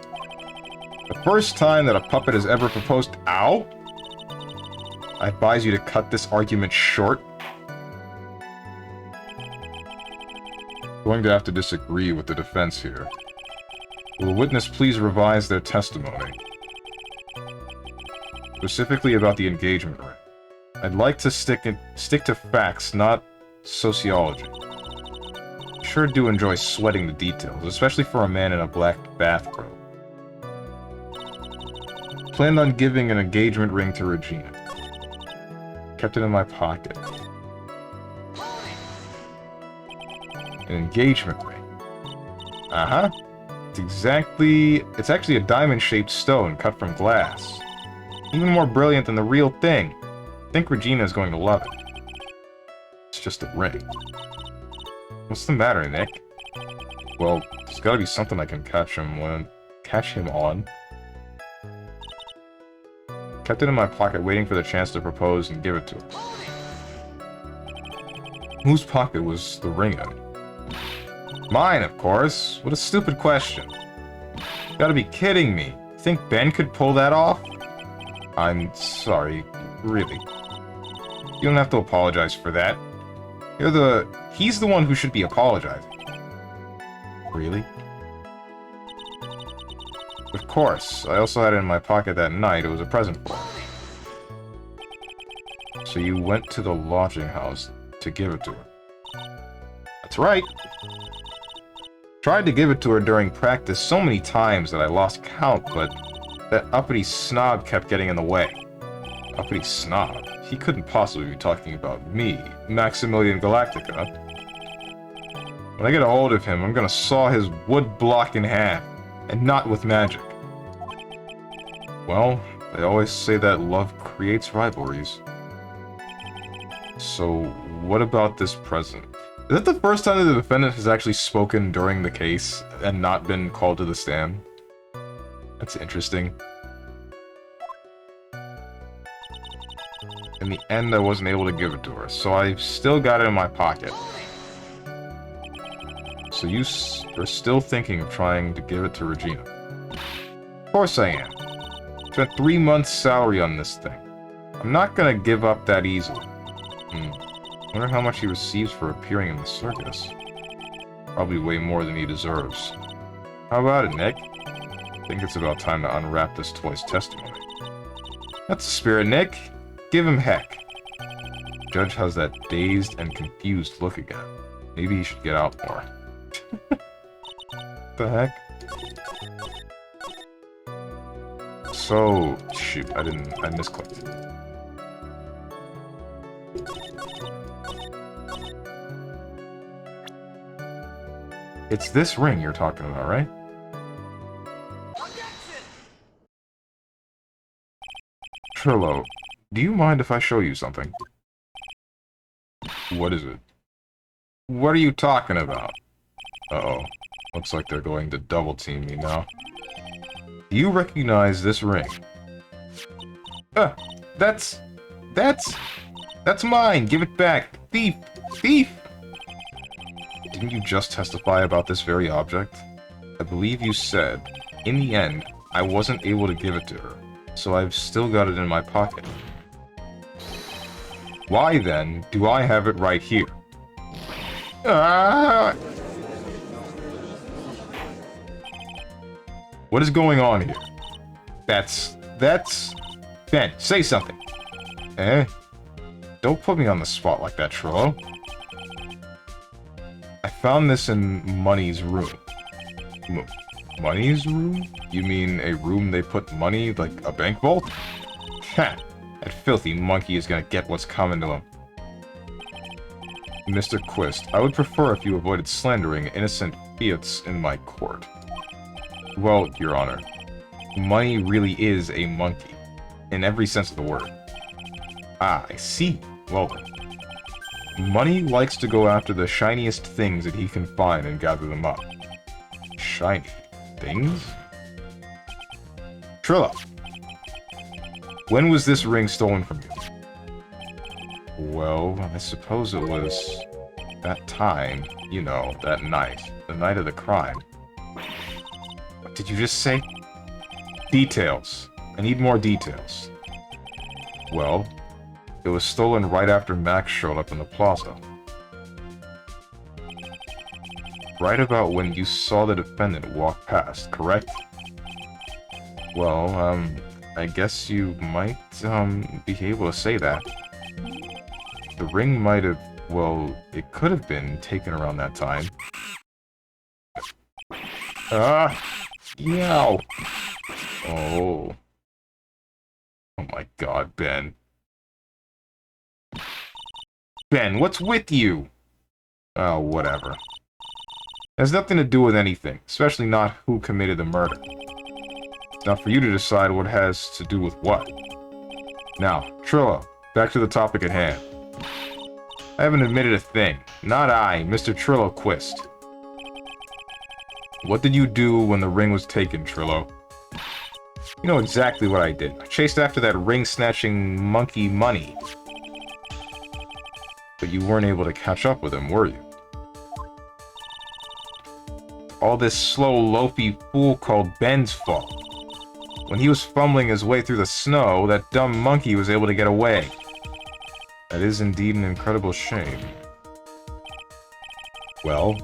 The first time that a puppet has ever proposed— Ow? I advise you to cut this argument short. Going to have to disagree with the defense here. Will the witness please revise their testimony? Specifically about the engagement ring. I'd like to stick to facts, not sociology. I sure do enjoy sweating the details, especially for a man in a black bathrobe. Planned on giving an engagement ring to Regina. Kept it in my pocket. An engagement ring. Uh-huh. It's actually a diamond-shaped stone cut from glass. Even more brilliant than the real thing. I think Regina is going to love it. It's just a ring. What's the matter, Nick? Well, there's gotta be something I can catch him on. Kept it in my pocket, waiting for the chance to propose and give it to him. Whose pocket was the ring in? Mine, of course. What a stupid question. You gotta be kidding me. Think Ben could pull that off? I'm sorry. Really. You don't have to apologize for that. He's the one who should be apologizing. Really? Of course. I also had it in my pocket that night. It was a present for her. So you went to the lodging house to give it to her. That's right. Tried to give it to her during practice so many times that I lost count, but that uppity snob kept getting in the way. Uppity snob? He couldn't possibly be talking about me, Maximilian Galactica. When I get a hold of him, I'm gonna saw his wood block in half, and not with magic. Well, they always say that love creates rivalries. So, what about this present? Is that the first time that the defendant has actually spoken during the case and not been called to the stand? That's interesting. In the end, I wasn't able to give it to her, so I've still got it in my pocket. So you are still thinking of trying to give it to Regina? Of course I am. Spent 3 months' salary on this thing. I'm not gonna give up that easily. Wonder how much he receives for appearing in the circus. Probably way more than he deserves. How about it, Nick? I think it's about time to unwrap this toy's testimony. That's the spirit, Nick. Give him heck. Judge has that dazed and confused look again. Maybe he should get out more. The heck? So, shoot, I misclicked. It's this ring you're talking about, right? Trillo, do you mind if I show you something? What is it? What are you talking about? Uh-oh. Looks like they're going to double team me now. Do you recognize this ring? That's mine! Give it back! Thief! Thief! Didn't you just testify about this very object? I believe you said, in the end, I wasn't able to give it to her, so I've still got it in my pocket. Why then do I have it right here? What is going on here? That's... Ben, say something. Eh? Don't put me on the spot like that, Trillo. I found this in Money's room. Money's room? You mean a room they put money, like a bank vault? Ha! That filthy monkey is gonna get what's coming to him. Mr. Quist, I would prefer if you avoided slandering innocent fiats in my court. Well, Your Honor, Money really is a monkey, in every sense of the word. Ah, I see. Well then. Money likes to go after the shiniest things that he can find and gather them up. Shiny things? Trillo, when was this ring stolen from you? Well, I suppose it was that time, you know, that night. The night of the crime. What did you just say? Details. I need more details. Well, it was stolen right after Max showed up in the plaza. Right about when you saw the defendant walk past, correct? Well, I guess you might, be able to say that. The ring might have, well, it could have been taken around that time. Yow! Oh. Oh my god, Ben. Ben, what's with you? Oh, whatever. It has nothing to do with anything, especially not who committed the murder. It's not for you to decide what has to do with what. Now, Trillo, back to the topic at hand. I haven't admitted a thing. Not I, Mr. Trillo Quist. What did you do when the ring was taken, Trillo? You know exactly what I did. I chased after that ring-snatching monkey Money. But you weren't able to catch up with him, were you? All this slow, loafy fool called Ben's fault. When he was fumbling his way through the snow, that dumb monkey was able to get away. That is indeed an incredible shame. Well,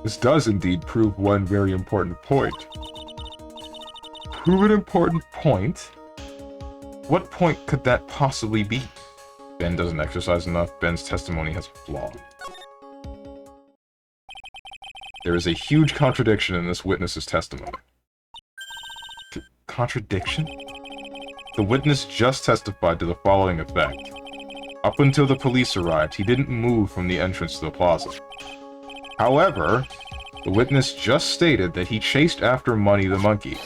this does indeed prove one very important point. Prove an important point? What point could that possibly be? Ben doesn't exercise enough. Ben's testimony has a flaw. There is a huge contradiction in this witness's testimony. Contradiction? The witness just testified to the following effect. Up until the police arrived, he didn't move from the entrance to the plaza. However, the witness just stated that he chased after Money the monkey.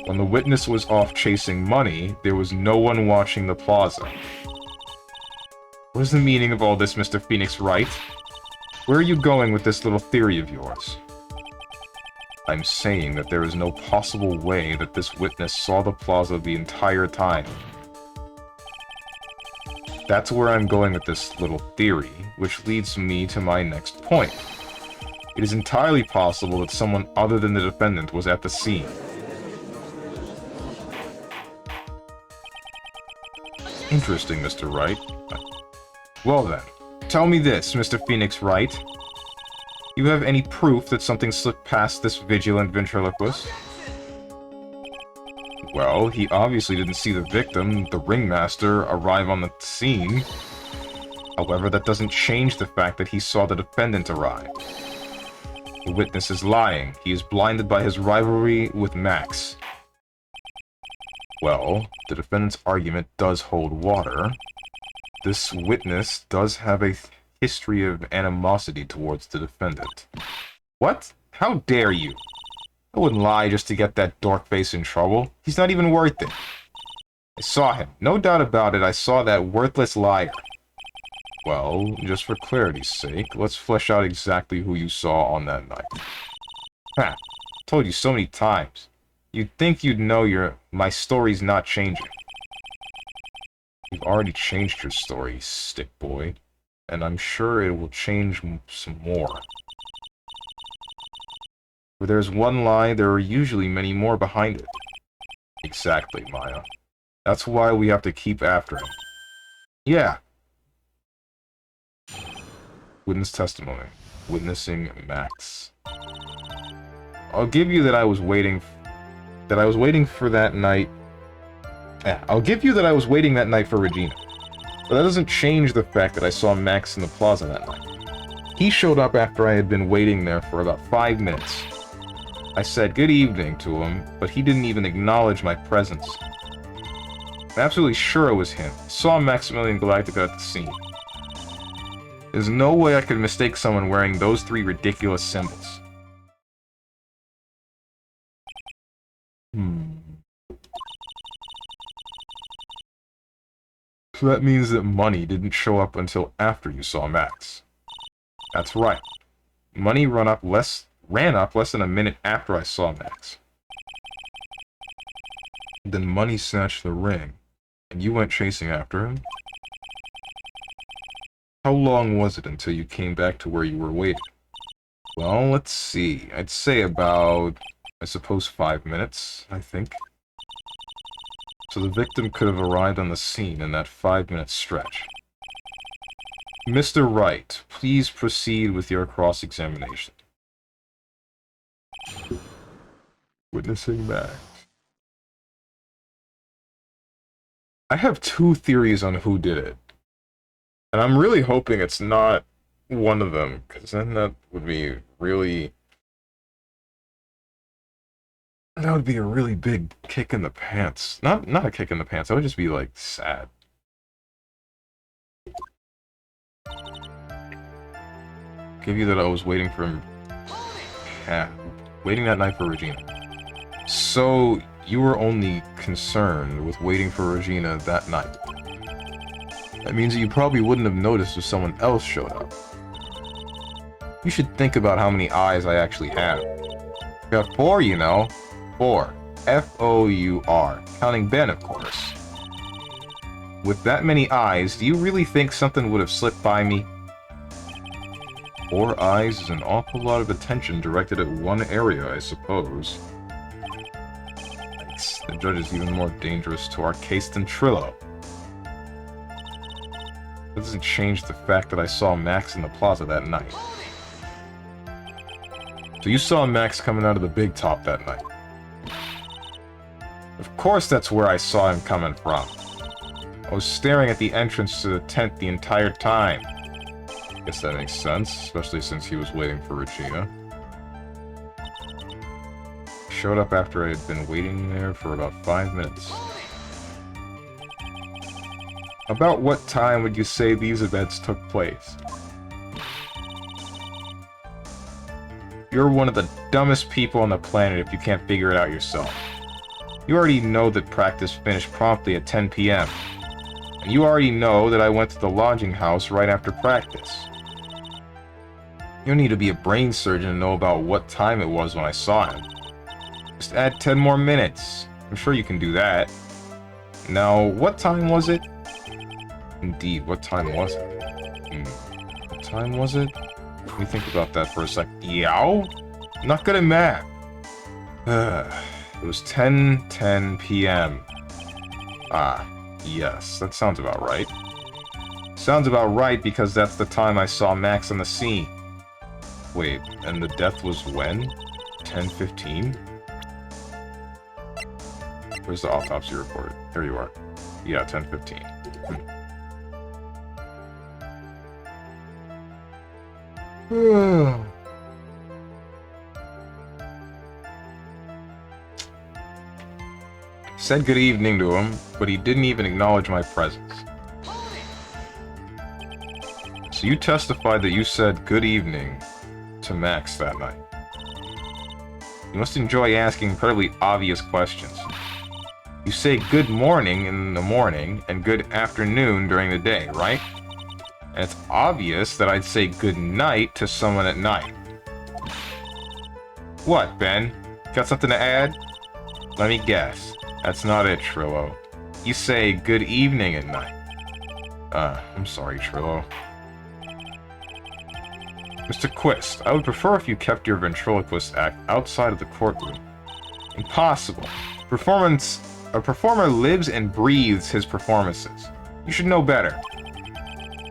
When the witness was off chasing Money, there was no one watching the plaza. What is the meaning of all this, Mr. Phoenix Wright? Where are you going with this little theory of yours? I'm saying that there is no possible way that this witness saw the plaza the entire time. That's where I'm going with this little theory, which leads me to my next point. It is entirely possible that someone other than the defendant was at the scene. Interesting, Mr. Wright. Well then, tell me this, Mr. Phoenix Wright. You have any proof that something slipped past this vigilant ventriloquist? Well, he obviously didn't see the victim, the ringmaster, arrive on the scene. However, that doesn't change the fact that he saw the defendant arrive. The witness is lying. He is blinded by his rivalry with Max. Well, the defendant's argument does hold water. This witness does have a history of animosity towards the defendant. What? How dare you? I wouldn't lie just to get that dork face in trouble. He's not even worth it. I saw him. No doubt about it, I saw that worthless liar. Well, just for clarity's sake, let's flesh out exactly who you saw on that night. Ha! Told you so many times. You'd think you'd know my story's not changing. You've already changed your story, stick boy. And I'm sure it will change some more. Where there's one lie, there are usually many more behind it. Exactly, Maya. That's why we have to keep after him. Yeah. Witness testimony. Witnessing Max. I'll give you that I was waiting for that night. I'll give you that I was waiting that night for Regina. But that doesn't change the fact that I saw Max in the plaza that night. He showed up after I had been waiting there for about 5 minutes. I said good evening to him, but he didn't even acknowledge my presence. I'm absolutely sure it was him. I saw Maximilian Galactica at the scene. There's no way I could mistake someone wearing those 3 ridiculous symbols. So that means that Money didn't show up until after you saw Max. That's right. Money ran up less than a minute after I saw Max. Then Money snatched the ring, and you went chasing after him? How long was it until you came back to where you were waiting? Well, let's see. I'd say about, I suppose, 5 minutes, I think. So the victim could have arrived on the scene in that 5-minute stretch. Mr. Wright, please proceed with your cross-examination. Witnessing Max. I have 2 theories on who did it. And I'm really hoping it's not one of them, because then that would be really... That would be a really big kick in the pants. Not a kick in the pants, that would just be, like, sad. Give you that I was waiting for him... Yeah, waiting that night for Regina. So, you were only concerned with waiting for Regina that night. That means that you probably wouldn't have noticed if someone else showed up. You should think about how many eyes I actually have. I got 4, you know. 4. F-O-U-R. Counting Ben, of course. With that many eyes, do you really think something would have slipped by me? 4 eyes is an awful lot of attention directed at one area, I suppose. Nice. The judge is even more dangerous to our case than Trillo. That doesn't change the fact that I saw Max in the plaza that night. So you saw Max coming out of the big top that night. Of course that's where I saw him coming from. I was staring at the entrance to the tent the entire time. Guess that makes sense, especially since he was waiting for Regina. Showed up after I had been waiting there for about 5 minutes. About what time would you say these events took place? You're one of the dumbest people on the planet if you can't figure it out yourself. You already know that practice finished promptly at 10 p.m. And you already know that I went to the lodging house right after practice. You don't need to be a brain surgeon to know about what time it was when I saw him. Just add 10 more minutes. I'm sure you can do that. Now, what time was it? Indeed, what time was it? What time was it? Let me think about that for a sec. Yow? I'm not good at math. It was 10:10 p.m. Ah, yes, that sounds about right. Sounds about right because that's the time I saw Max on the scene. Wait, and the death was when? 10:15? Where's the autopsy report? There you are. Yeah, 10:15. Said good evening to him, but he didn't even acknowledge my presence. So you testified that you said good evening to Max that night. You must enjoy asking incredibly obvious questions. You say good morning in the morning and good afternoon during the day, right? And it's obvious that I'd say good night to someone at night. What, Ben? Got something to add? Let me guess. That's not it, Trillo. You say good evening at night. I'm sorry, Trillo. Mr. Quist, I would prefer if you kept your ventriloquist act outside of the courtroom. Impossible. A performer lives and breathes his performances. You should know better.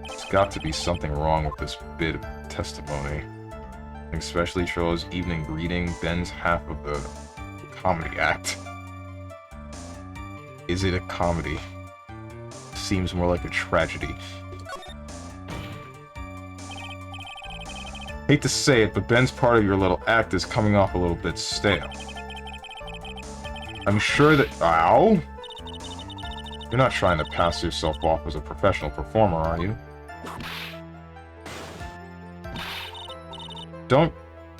There's got to be something wrong with this bit of testimony. Especially Trillo's evening greeting, Ben's half of the comedy act. Is it a comedy? Seems more like a tragedy. Hate to say it, but Ben's part of your little act is coming off a little bit stale. I'm sure that... Ow! You're not trying to pass yourself off as a professional performer, are you? Don't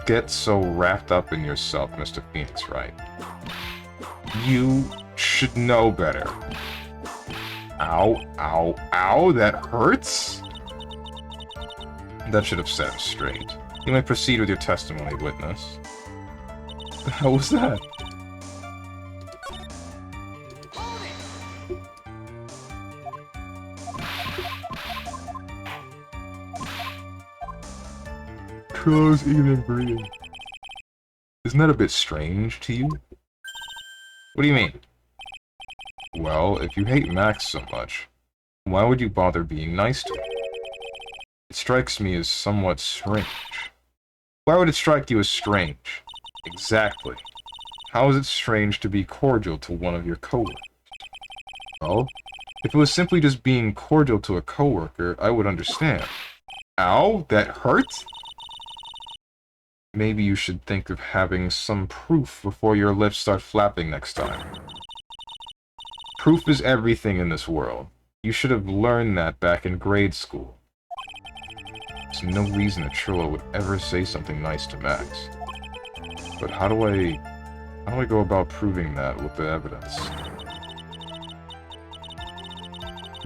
get so wrapped up in yourself, Mr. Phoenix Wright. You should know better. Ow, ow, ow, that hurts? That should have set him straight. You may proceed with your testimony, witness. What the hell was that? Crow's evening greeting. Isn't that a bit strange to you? What do you mean? Well, if you hate Max so much, why would you bother being nice to him? It strikes me as somewhat strange. Why would it strike you as strange? Exactly. How is it strange to be cordial to one of your coworkers? Well, if it was simply just being cordial to a coworker, I would understand. Ow, that hurt? Maybe you should think of having some proof before your lips start flapping next time. Proof is everything in this world. You should have learned that back in grade school. There's no reason that Trillo would ever say something nice to Max. But how do I go about proving that with the evidence?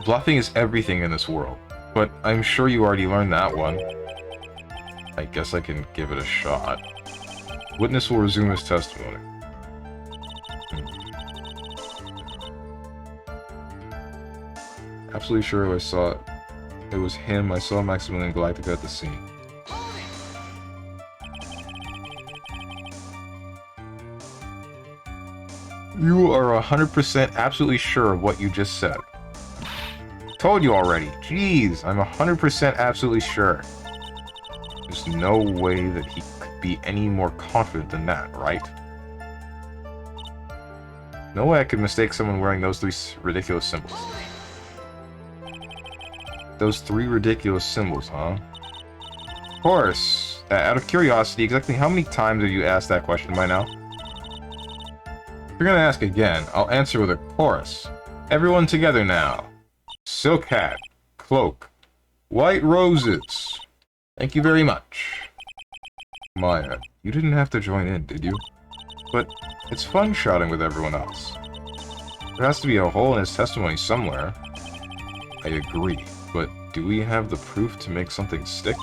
Bluffing is everything in this world, but I'm sure you already learned that one. I guess I can give it a shot. Witness will resume his testimony. Absolutely sure I saw it. It was him. I saw Maximilian Galactica at the scene. You are 100% absolutely sure of what you just said. Told you already. Jeez, I'm 100% absolutely sure. There's no way that he could be any more confident than that, right? No way I could mistake someone wearing those three ridiculous symbols. Those three ridiculous symbols, huh? Of course. Out of curiosity, exactly how many times have you asked that question by now? If you're gonna ask again, I'll answer with a chorus. Everyone together now. Silk hat. Cloak. White roses. Thank you very much. Maya, you didn't have to join in, did you? But it's fun shouting with everyone else. There has to be a hole in his testimony somewhere. I agree, but do we have the proof to make something stick?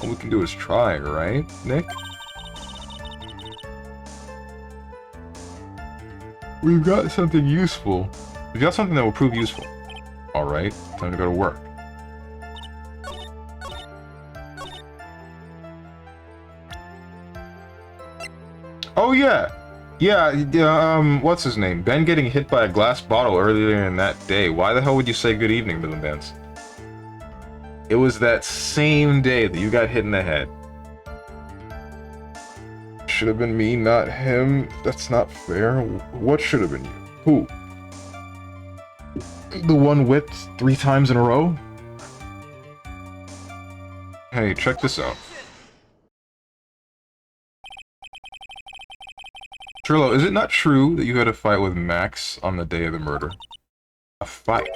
All we can do is try, right, Nick? We've got something useful. We've got something that will prove useful. Alright, time to go to work. Oh yeah! Yeah, what's his name? Ben getting hit by a glass bottle earlier in that day. Why the hell would you say good evening to them, Benz? It was that same day that you got hit in the head. Should have been me, not him. That's not fair. What should have been you? Who? The one whipped 3 times in a row? Hey, check this out. Trillo, is it not true that you had a fight with Max on the day of the murder? A fight?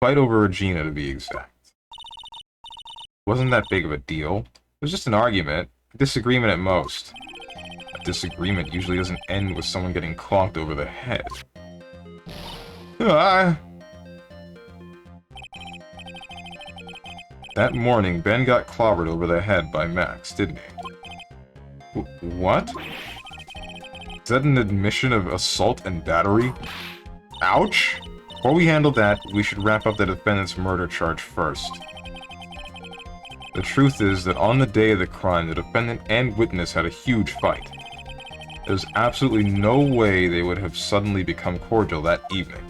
Fight over Regina, to be exact. Wasn't that big of a deal. It was just an argument. A disagreement at most. A disagreement usually doesn't end with someone getting clonked over the head. Ah! That morning, Ben got clobbered over the head by Max, didn't he? What? Is that an admission of assault and battery? Ouch! Before we handle that, we should wrap up the defendant's murder charge first. The truth is that on the day of the crime, the defendant and witness had a huge fight. There's absolutely no way they would have suddenly become cordial that evening.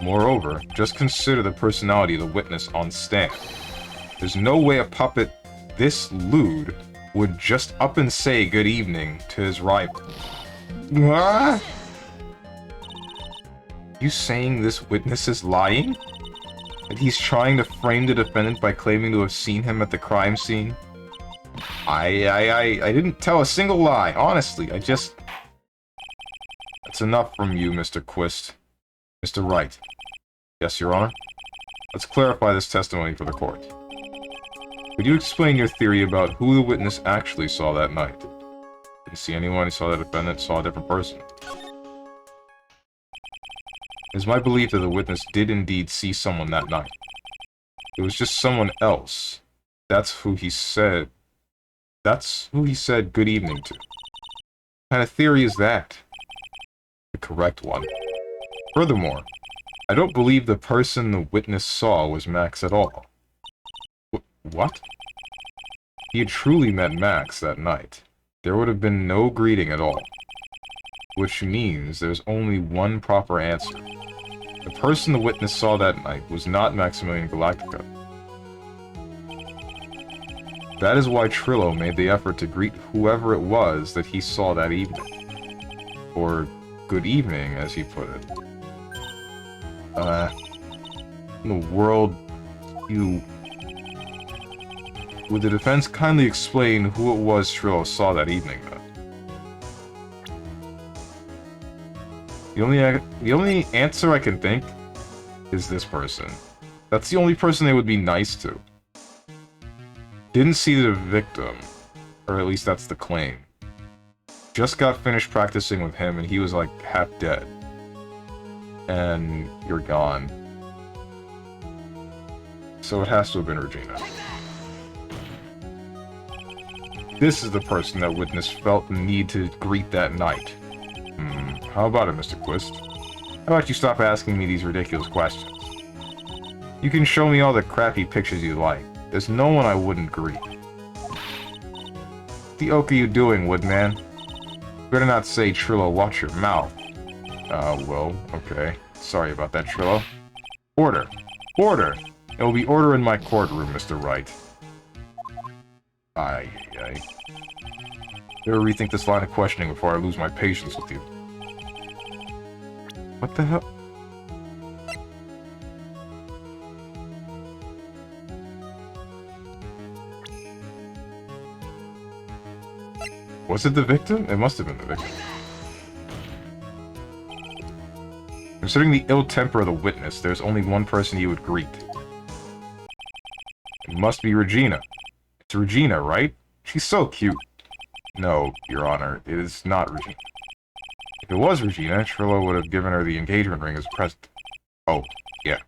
Moreover, just consider the personality of the witness on stand. There's no way a puppet this lewd would just up and say good evening to his rival. Ah! You saying this witness is lying? That he's trying to frame the defendant by claiming to have seen him at the crime scene? I didn't tell a single lie, honestly, That's enough from you, Mr. Quist. Mr. Wright. Yes, Your Honor? Let's clarify this testimony for the court. Could you explain your theory about who the witness actually saw that night? Didn't see anyone who saw the defendant, saw a different person. It is my belief that the witness did indeed see someone that night. It was just someone else. That's who he said good evening to. What kind of theory is that? The correct one. Furthermore, I don't believe the person the witness saw was Max at all. What? He had truly met Max that night. There would have been no greeting at all. Which means there's only one proper answer. The person the witness saw that night was not Maximilian Galactica. That is why Trillo made the effort to greet whoever it was that he saw that evening. Or good evening, as he put it. In the world, Would the defense kindly explain who it was Trillo saw that evening, then? The only answer I can think is this person. That's the only person they would be nice to. Didn't see the victim, or at least that's the claim. Just got finished practicing with him and he was like half dead. And you're gone. So it has to have been Regina. This is the person that witness felt the need to greet that night. How about it, Mr. Quist? How about you stop asking me these ridiculous questions? You can show me all the crappy pictures you like. There's no one I wouldn't greet. What the oak are you doing, Woodman? Better not say, Trillo, watch your mouth. Well, okay. Sorry about that, Trillo. Order! Order! It will be order in my courtroom, Mr. Wright. Better rethink this line of questioning before I lose my patience with you. What the hell? Was it the victim? It must have been the victim. Considering the ill temper of the witness, there's only one person you would greet. It must be Regina. It's Regina, right? She's so cute. No, Your Honor, it is not Regina. If it was Regina, Trillo would have given her the engagement ring as a present. Oh, yeah.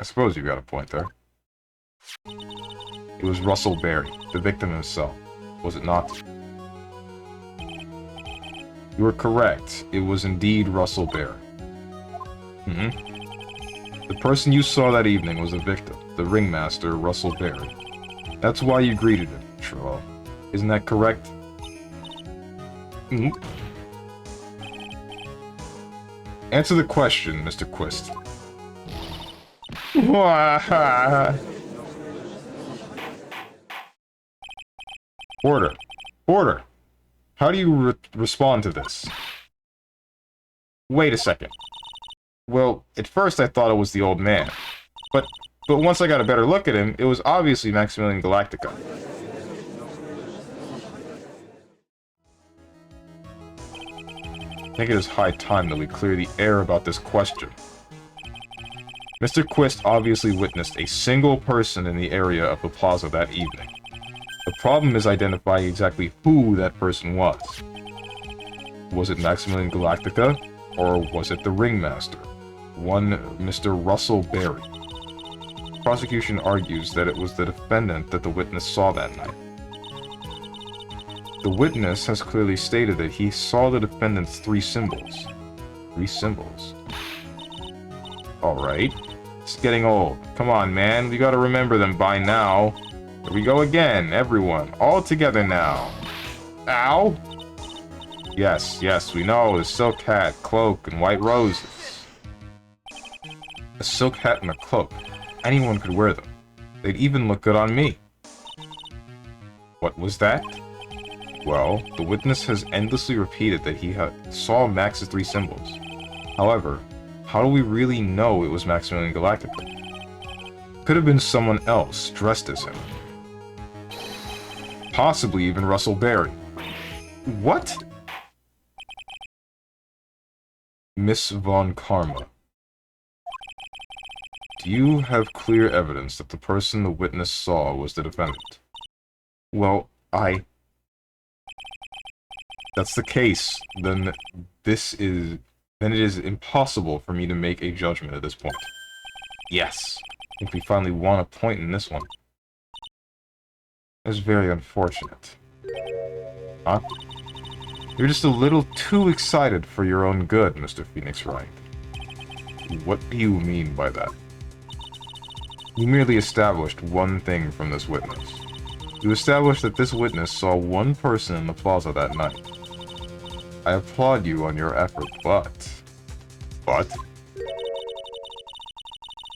I suppose you got a point there. It was Russell Berry, the victim himself. Was it not? You were correct. It was indeed Russell Berry. The person you saw that evening was the victim, the ringmaster, Russell Berry. That's why you greeted him, Trillo. Isn't that correct? Answer the question, Mr. Quist. Order. Order. How do you respond to this? Wait a second. Well, at first I thought it was the old man. But once I got a better look at him, it was obviously Maximilian Galactica. I think it is high time that we clear the air about this question. Mr. Quist obviously witnessed a single person in the area of the plaza that evening. The problem is identifying exactly who that person was. Was it Maximilian Galactica, or was it the ringmaster? One Mr. Russell Berry. The prosecution argues that it was the defendant that the witness saw that night. The witness has clearly stated that he saw the defendant's 3 symbols. 3 symbols. Alright. It's getting old. Come on, man. We gotta remember them by now. Here we go again, everyone. All together now. Ow! Yes, we know. The silk hat, cloak, and white roses. A silk hat and a cloak. Anyone could wear them. They'd even look good on me. What was that? Well, the witness has endlessly repeated that he saw Max's 3 symbols. However, how do we really know it was Maximilian Galactica? Could have been someone else dressed as him. Possibly even Russell Berry. What? Miss Von Karma. Do you have clear evidence that the person the witness saw was the defendant? Well, that's the case. Then it is impossible for me to make a judgment at this point. Yes. I think we finally won a point in this one. That's very unfortunate. Huh? You're just a little too excited for your own good, Mr. Phoenix Wright. What do you mean by that? You merely established one thing from this witness. You established that this witness saw one person in the plaza that night. I applaud you on your effort, but...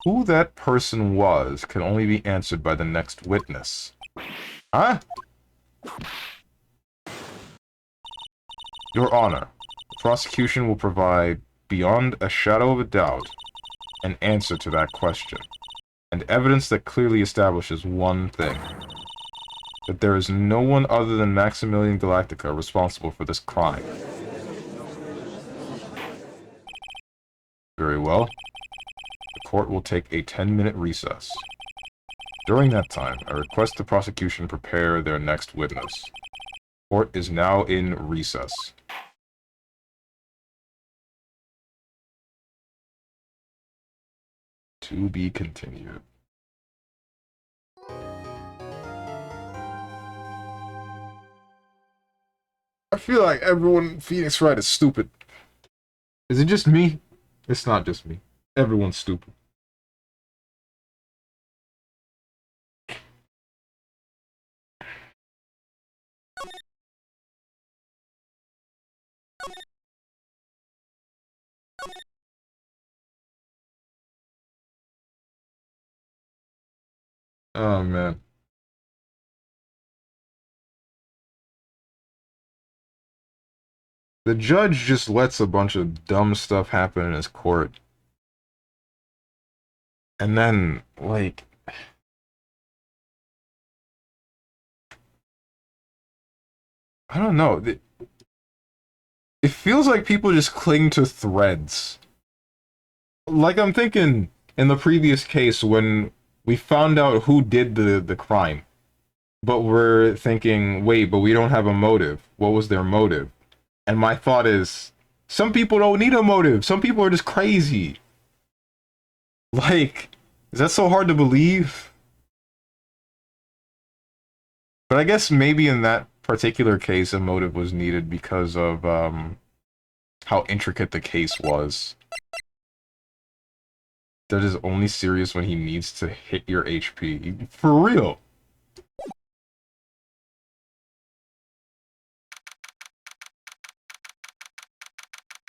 Who that person was can only be answered by the next witness. Huh? Your Honor, the prosecution will provide, beyond a shadow of a doubt, an answer to that question, and evidence that clearly establishes one thing. That there is no one other than Maximilian Galactica responsible for this crime. Very well. The court will take a 10-minute recess. During that time, I request the prosecution prepare their next witness. Court is now in recess. To be continued. I feel like everyone in Phoenix Wright is stupid. Is it just me? It's not just me. Everyone's stupid. Oh, man. The judge just lets a bunch of dumb stuff happen in his court. And then, like... I don't know. It feels like people just cling to threads. Like I'm thinking in the previous case when we found out who did the crime. But we're thinking, wait, but we don't have a motive. What was their motive? And my thought is, some people don't need a motive. Some people are just crazy. Like, is that so hard to believe? But I guess maybe in that particular case, a motive was needed because of how intricate the case was. That is only serious when he needs to hit your HP. For real.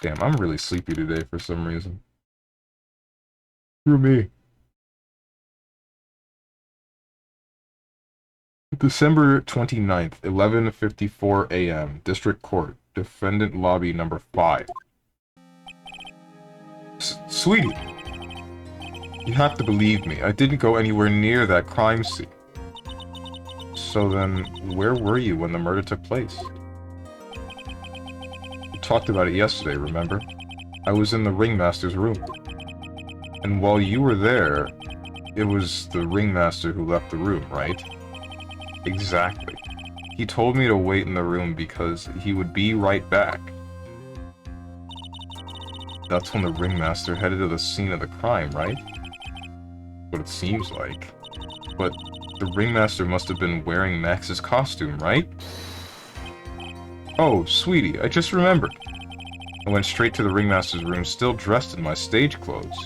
Damn, I'm really sleepy today for some reason. Screw me. December 29th, 11:54 a.m. District Court. Defendant Lobby number 5. Sweetie, you have to believe me. I didn't go anywhere near that crime scene. So then, where were you when the murder took place? We talked about it yesterday, remember? I was in the ringmaster's room. And while you were there, it was the ringmaster who left the room, right? Exactly. He told me to wait in the room because he would be right back. That's when the ringmaster headed to the scene of the crime, right? What it seems like. But the ringmaster must have been wearing Max's costume, right? Oh, sweetie, I just remembered. I went straight to the ringmaster's room still dressed in my stage clothes.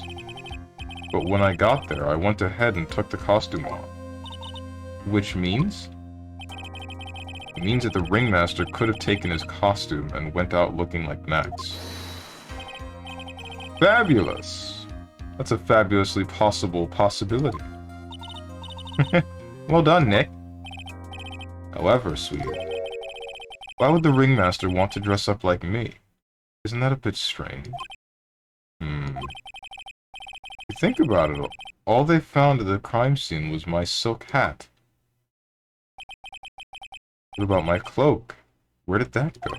But when I got there, I went ahead and took the costume off. Which means? It means that the ringmaster could have taken his costume and went out looking like Max. Fabulous! That's a fabulously possible possibility. Well done, Nick. However, sweetie, why would the ringmaster want to dress up like me? Isn't that a bit strange? You think about it, all they found at the crime scene was my silk hat. What about my cloak? Where did that go?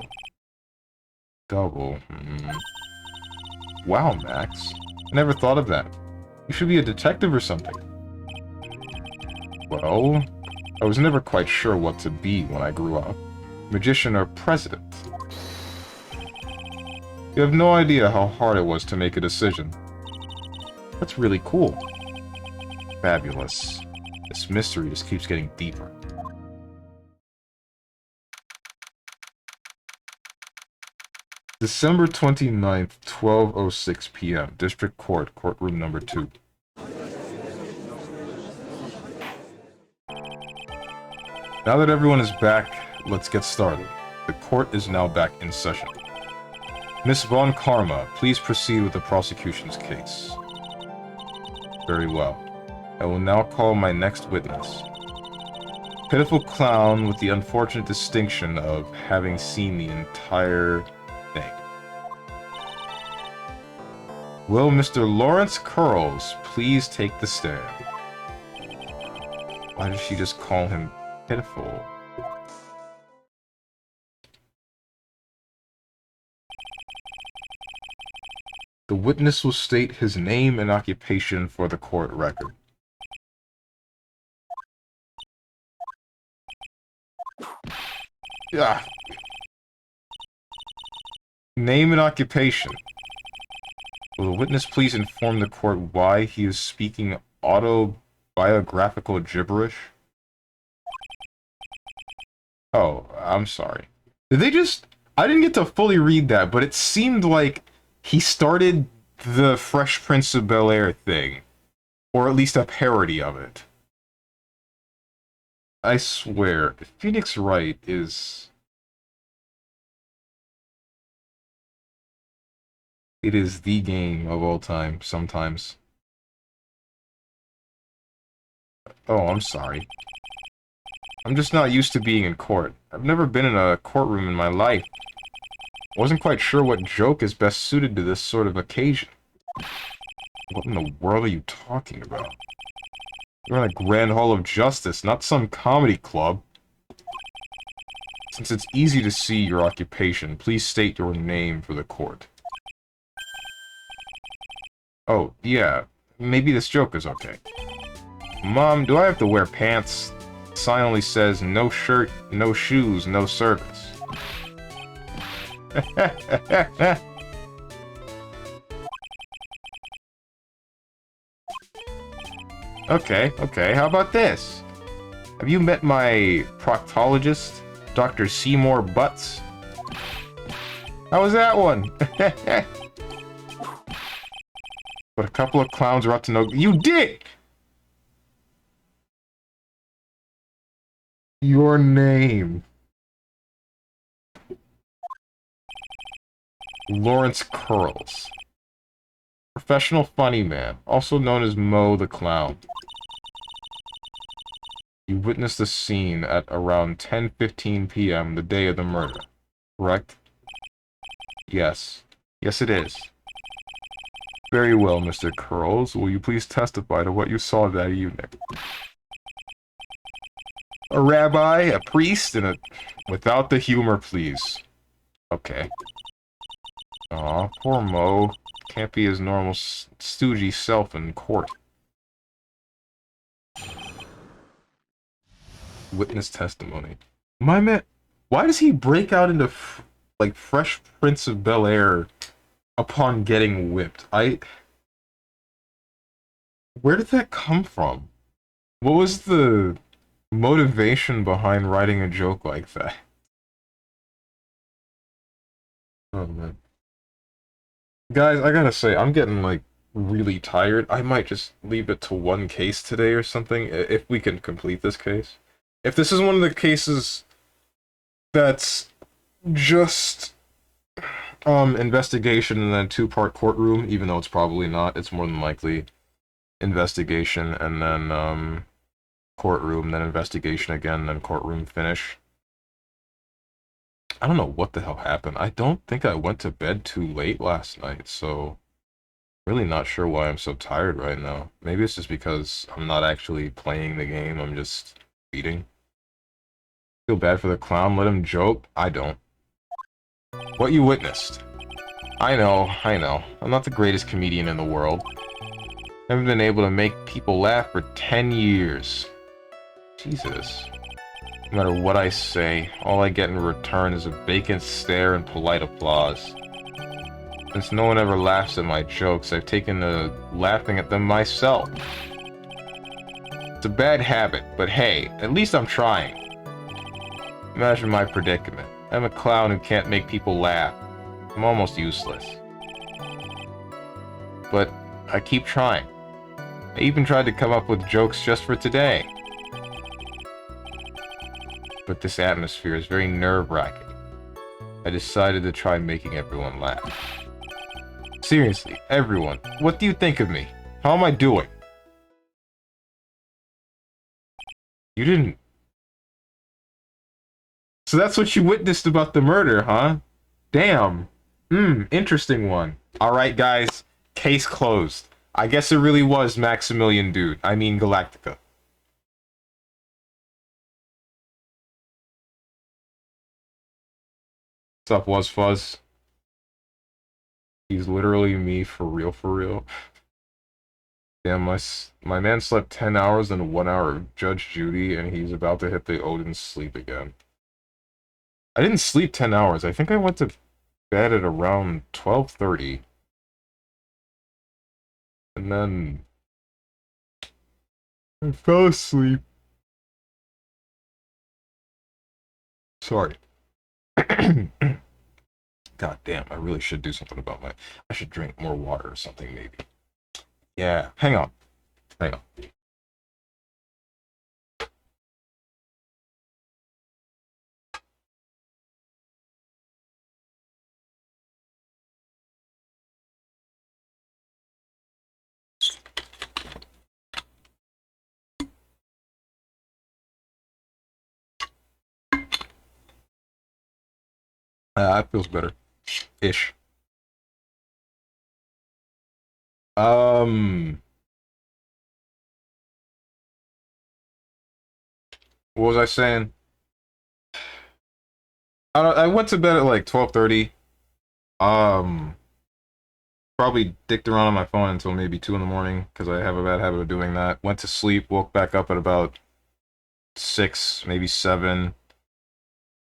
Double. Wow, Max. I never thought of that. You should be a detective or something. Well, I was never quite sure what to be when I grew up. Magician or president. You have no idea how hard it was to make a decision. That's really cool. Fabulous. This mystery just keeps getting deeper. December 29th, 12:06 p.m. District Court, courtroom number 2. Now that everyone is back, let's get started. The court is now back in session. Miss Von Karma, please proceed with the prosecution's case. Very well. I will now call my next witness. Pitiful clown with the unfortunate distinction of having seen the entire thing. Will Mr. Lawrence Curls please take the stand? Why did she just call him pitiful? The witness will state his name and occupation for the court record. Yeah. Name and occupation. Will the witness please inform the court why he is speaking autobiographical gibberish? Oh, I'm sorry. Did they just... I didn't get to fully read that, but it seemed like he started the Fresh Prince of Bel-Air thing. Or at least a parody of it. I swear, Phoenix Wright is... It is the game of all time, sometimes. Oh, I'm sorry. I'm just not used to being in court. I've never been in a courtroom in my life. Wasn't quite sure what joke is best suited to this sort of occasion. What in the world are you talking about? You're in a Grand Hall of Justice, not some comedy club. Since it's easy to see your occupation, please state your name for the court. Oh, yeah. Maybe this joke is okay. Mom, do I have to wear pants? The sign only says, no shirt, no shoes, no service. Okay, how about this? Have you met my proctologist, Dr. Seymour Butts? How was that one? But a couple of clowns are up to no... You did! Your name. Lawrence Curls. Professional funny man, also known as Mo the Clown. You witnessed the scene at around 10:15 p.m. the day of the murder, correct? Yes. Yes, it is. Very well, Mr. Curls. Will you please testify to what you saw that evening? A rabbi, a priest, and a... Without the humor, please. Okay. Aw, poor Mo. Can't be his normal stoogey self in court. Witness testimony. My man... Why does he break out into, like, Fresh Prince of Bel-Air upon getting whipped? Where did that come from? What was the motivation behind writing a joke like that? Oh, man. Guys, I gotta say, I'm getting, like, really tired. I might just leave it to one case today or something, if we can complete this case. If this is one of the cases that's just investigation and then two-part courtroom, even though it's probably not, it's more than likely investigation and then courtroom, then investigation again, then courtroom finish. I don't know what the hell happened. I don't think I went to bed too late last night, so really not sure why I'm so tired right now. Maybe it's just because I'm not actually playing the game, I'm just reading. Feel bad for the clown, let him joke? I don't. What you witnessed. I know. I'm not the greatest comedian in the world. Haven't been able to make people laugh for 10 years. Jesus. No matter what I say, all I get in return is a vacant stare and polite applause. Since no one ever laughs at my jokes, I've taken to laughing at them myself. It's a bad habit, but hey, at least I'm trying. Imagine my predicament. I'm a clown who can't make people laugh. I'm almost useless. But I keep trying. I even tried to come up with jokes just for today. But this atmosphere is very nerve-wracking. I decided to try making everyone laugh. Seriously, everyone, what do you think of me? How am I doing? You didn't... So that's what you witnessed about the murder, huh? Damn. Interesting one. Alright, guys. Case closed. I guess it really was Maximilian Dude. I mean Galactica. What's up, Was Fuzz? He's literally me for real, for real. Damn, my man slept 10 hours and 1 hour of Judge Judy, and he's about to hit the Odin sleep again. I didn't sleep 10 hours. I think I went to bed at around 12:30. And then I fell asleep. Sorry. God damn, I really should do something about my... I should drink more water or something, maybe. Yeah, hang on. Hang on. That feels better. Ish. What was I saying? I went to bed at like 12:30. Um, Probably dicked around on my phone until maybe 2 in the morning because I have a bad habit of doing that. Went to sleep, woke back up at about 6, maybe 7.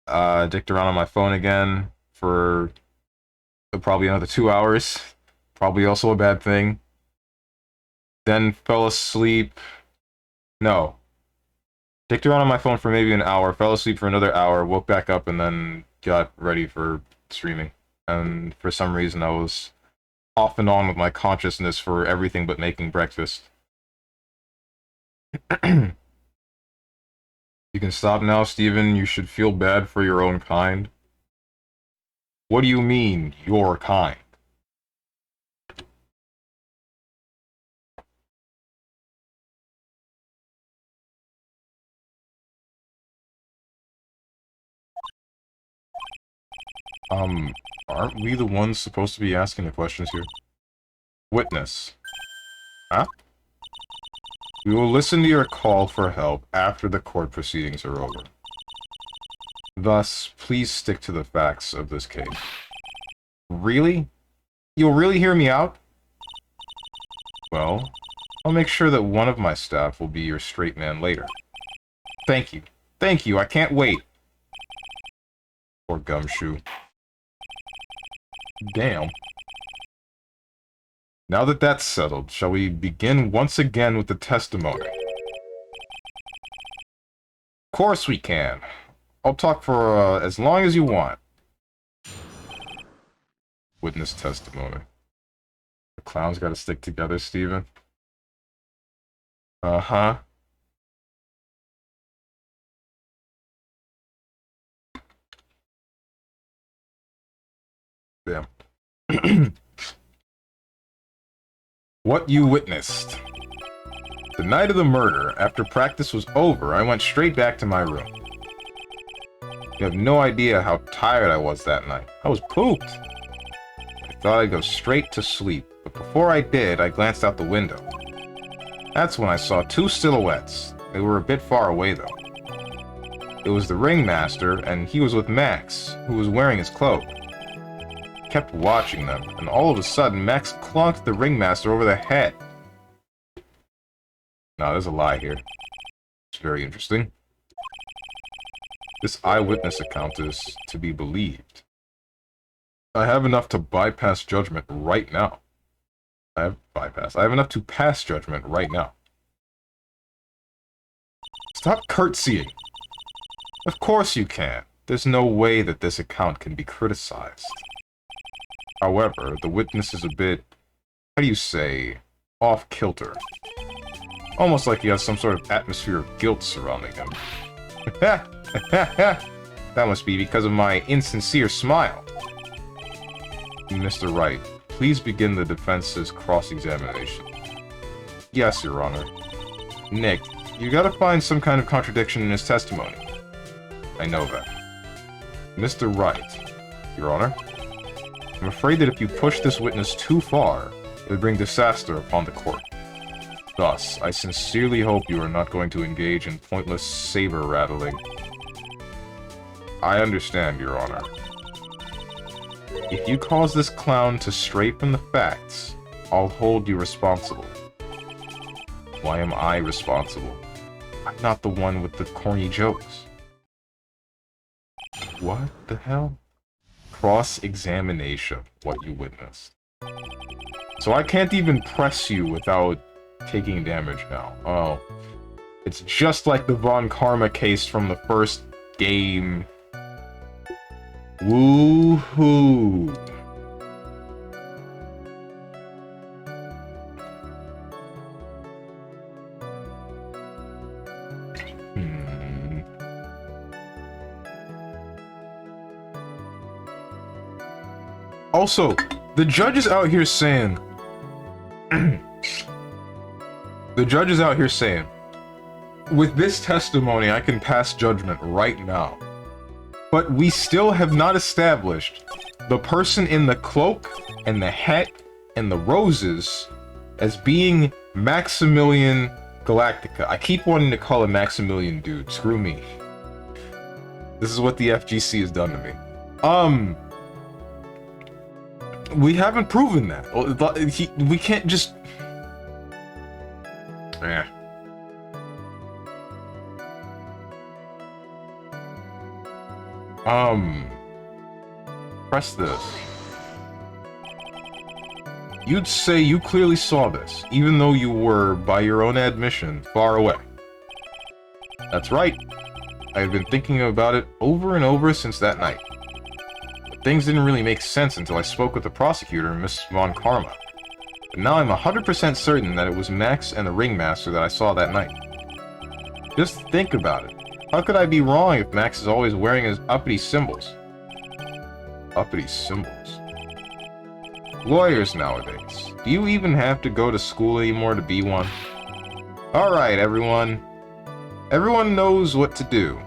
Dicked around on my phone again for probably another 2 hours. Probably also a bad thing. Then fell asleep. No. Dicked around on my phone for maybe an hour, fell asleep for another hour, woke back up, and then got ready for streaming. And for some reason, I was off and on with my consciousness for everything but making breakfast. You can stop now, Steven. You should feel bad for your own kind. What do you mean, your kind? Aren't we the ones supposed to be asking the questions here? Witness. Huh? We will listen to your call for help after the court proceedings are over. Thus, please stick to the facts of this case. Really? You'll really hear me out? Well, I'll make sure that one of my staff will be your straight man later. Thank you. Thank you, I can't wait. Poor Gumshoe. Damn. Now that that's settled, shall we begin once again with the testimony? Of course we can. I'll talk for as long as you want. Witness testimony. The clowns gotta stick together, Steven. Uh-huh. Damn. What you witnessed. The night of the murder, after practice was over, I went straight back to my room. You have no idea how tired I was that night. I was pooped. I thought I'd go straight to sleep, but before I did, I glanced out the window. That's when I saw 2 silhouettes. They were a bit far away, though. It was the ringmaster, and he was with Max, who was wearing his cloak. I kept watching them, and all of a sudden, Max clunked the ringmaster over the head. No, there's a lie here. It's very interesting. This eyewitness account is to be believed. I have enough to bypass judgment right now. I have enough to pass judgment right now. Stop curtsying. Of course you can. There's no way that this account can be criticized. However, the witness is a bit, how do you say, off-kilter. Almost like he has some sort of atmosphere of guilt surrounding him. That must be because of my insincere smile. Mr. Wright, please begin the defense's cross-examination. Yes, Your Honor. Nick, you gotta find some kind of contradiction in his testimony. I know that. Mr. Wright, Your Honor, I'm afraid that if you push this witness too far, it would bring disaster upon the court. Thus, I sincerely hope you are not going to engage in pointless saber-rattling. I understand, Your Honor. If you cause this clown to stray from the facts, I'll hold you responsible. Why am I responsible? I'm not the one with the corny jokes. What the hell? Cross-examination, what you witnessed. So I can't even press you without taking damage now. Oh. It's just like the Von Karma case from the first game. Woohoo! Also, the judge is out here saying... The judge is out here saying, with this testimony, I can pass judgment right now. But we still have not established the person in the cloak and the hat and the roses as being Maximilian Galactica. I keep wanting to call him Maximilian, dude. Screw me. This is what the FGC has done to me. We haven't proven that. We can't just... Yeah. Press this. You'd say you clearly saw this, even though you were, by your own admission, far away. That's right. I've been thinking about it over and over since that night. But things didn't really make sense until I spoke with the prosecutor, Miss Von Karma. But now I'm 100% certain that it was Max and the Ringmaster that I saw that night. Just think about it. How could I be wrong if Max is always wearing his uppity symbols? Uppity symbols? Lawyers nowadays. Do you even have to go to school anymore to be one? Alright, everyone. Everyone knows what to do.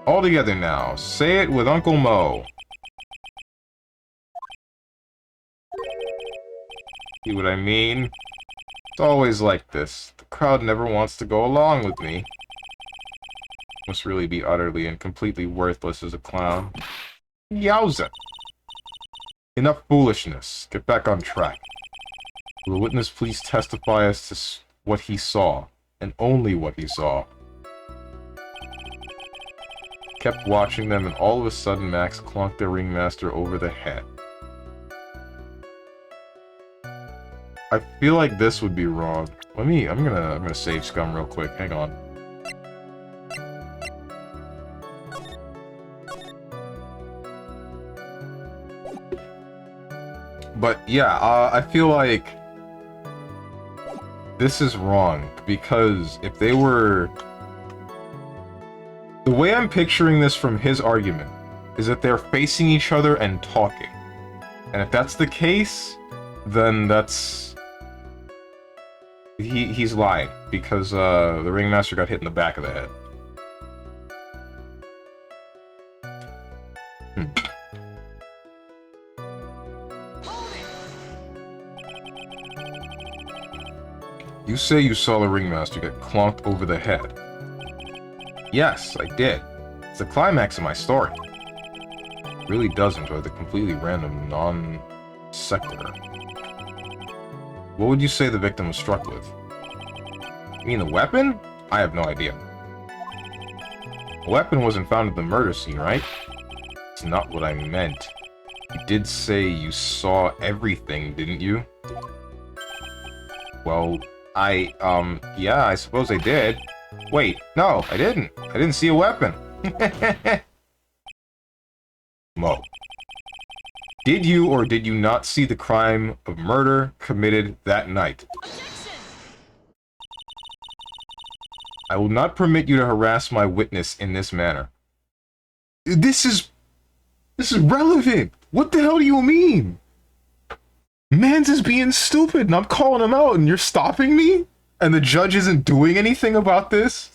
All together now. Say it with Uncle Mo. See what I mean? It's always like this. The crowd never wants to go along with me. Must really be utterly and completely worthless as a clown. Yowza! Enough foolishness. Get back on track. Will the witness please testify as to what he saw, and only what he saw? Kept watching them, and all of a sudden Max clunked the Ringmaster over the head. I feel like this would be wrong. I'm gonna save scum real quick. Hang on. But yeah, I feel like this is wrong, because if they were... The way I'm picturing this from his argument is that they're facing each other and talking. And if that's the case, then that's... He's lying, because the Ringmaster got hit in the back of the head. You say you saw the Ringmaster get clonked over the head. Yes, I did. It's the climax of my story. It really does enjoy the completely random non-sequitur. What would you say the victim was struck with? You mean the weapon? I have no idea. The weapon wasn't found at the murder scene, right? It's not what I meant. You did say you saw everything, didn't you? Well, yeah, I suppose I did. Wait, no, I didn't. I didn't see a weapon. Mo. Did you or did you not see the crime of murder committed that night? Objection! I will not permit you to harass my witness in this manner. This is relevant. What the hell do you mean? Mans is being stupid and I'm calling him out and you're stopping me? And the judge isn't doing anything about this?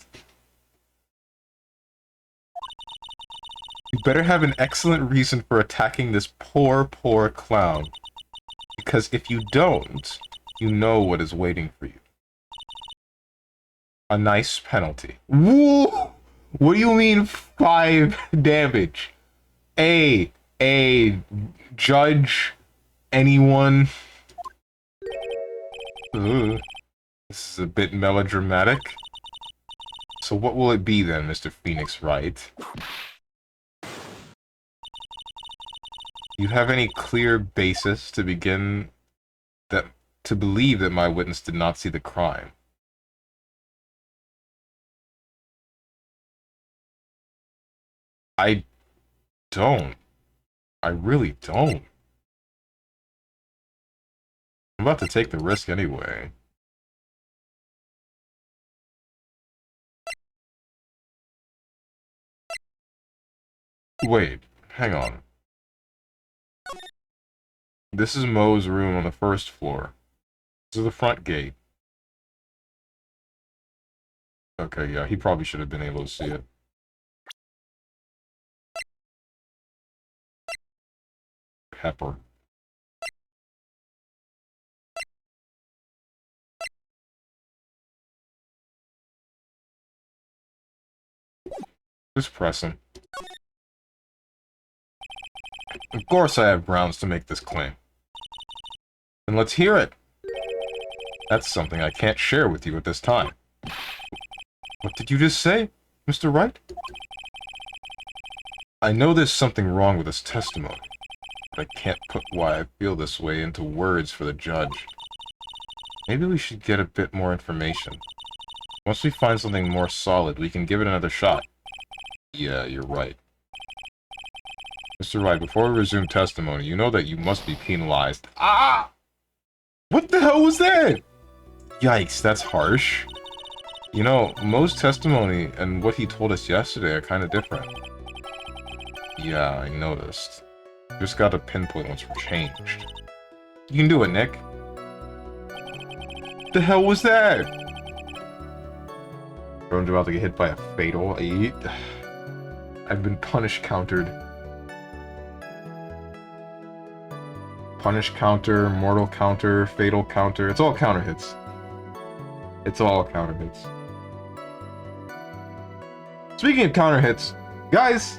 You better have an excellent reason for attacking this poor, poor clown. Because if you don't, you know what is waiting for you. A nice penalty. Whoa! What do you mean 5 damage? A judge, anyone? Ugh. This is a bit melodramatic. So what will it be then, Mr. Phoenix Wright? Do you have any clear basis to believe that my witness did not see the crime? I don't. I really don't. I'm about to take the risk anyway. Wait, hang on. This is Mo's room on the first floor. This is the front gate. Okay, yeah, he probably should have been able to see it. pepper. Just pressing. Of course I have grounds to make this claim. Then let's hear it. That's something I can't share with you at this time. What did you just say, Mr. Wright? I know there's something wrong with this testimony, but I can't put why I feel this way into words for the judge. Maybe we should get a bit more information. Once we find something more solid, we can give it another shot. Yeah, you're right. Mr. Wright, before we resume testimony, you know that you must be penalized. Ah! What the hell was that? Yikes, that's harsh. You know, most testimony and what he told us yesterday are kind of different. Yeah, I noticed. Just gotta pinpoint what's changed. You can do it, Nick. The hell was that? Everyone's about to get hit by a fatal. I've been punish countered. Punish counter, mortal counter, fatal counter. It's all counter hits. It's all counter hits. Speaking of counter hits, guys,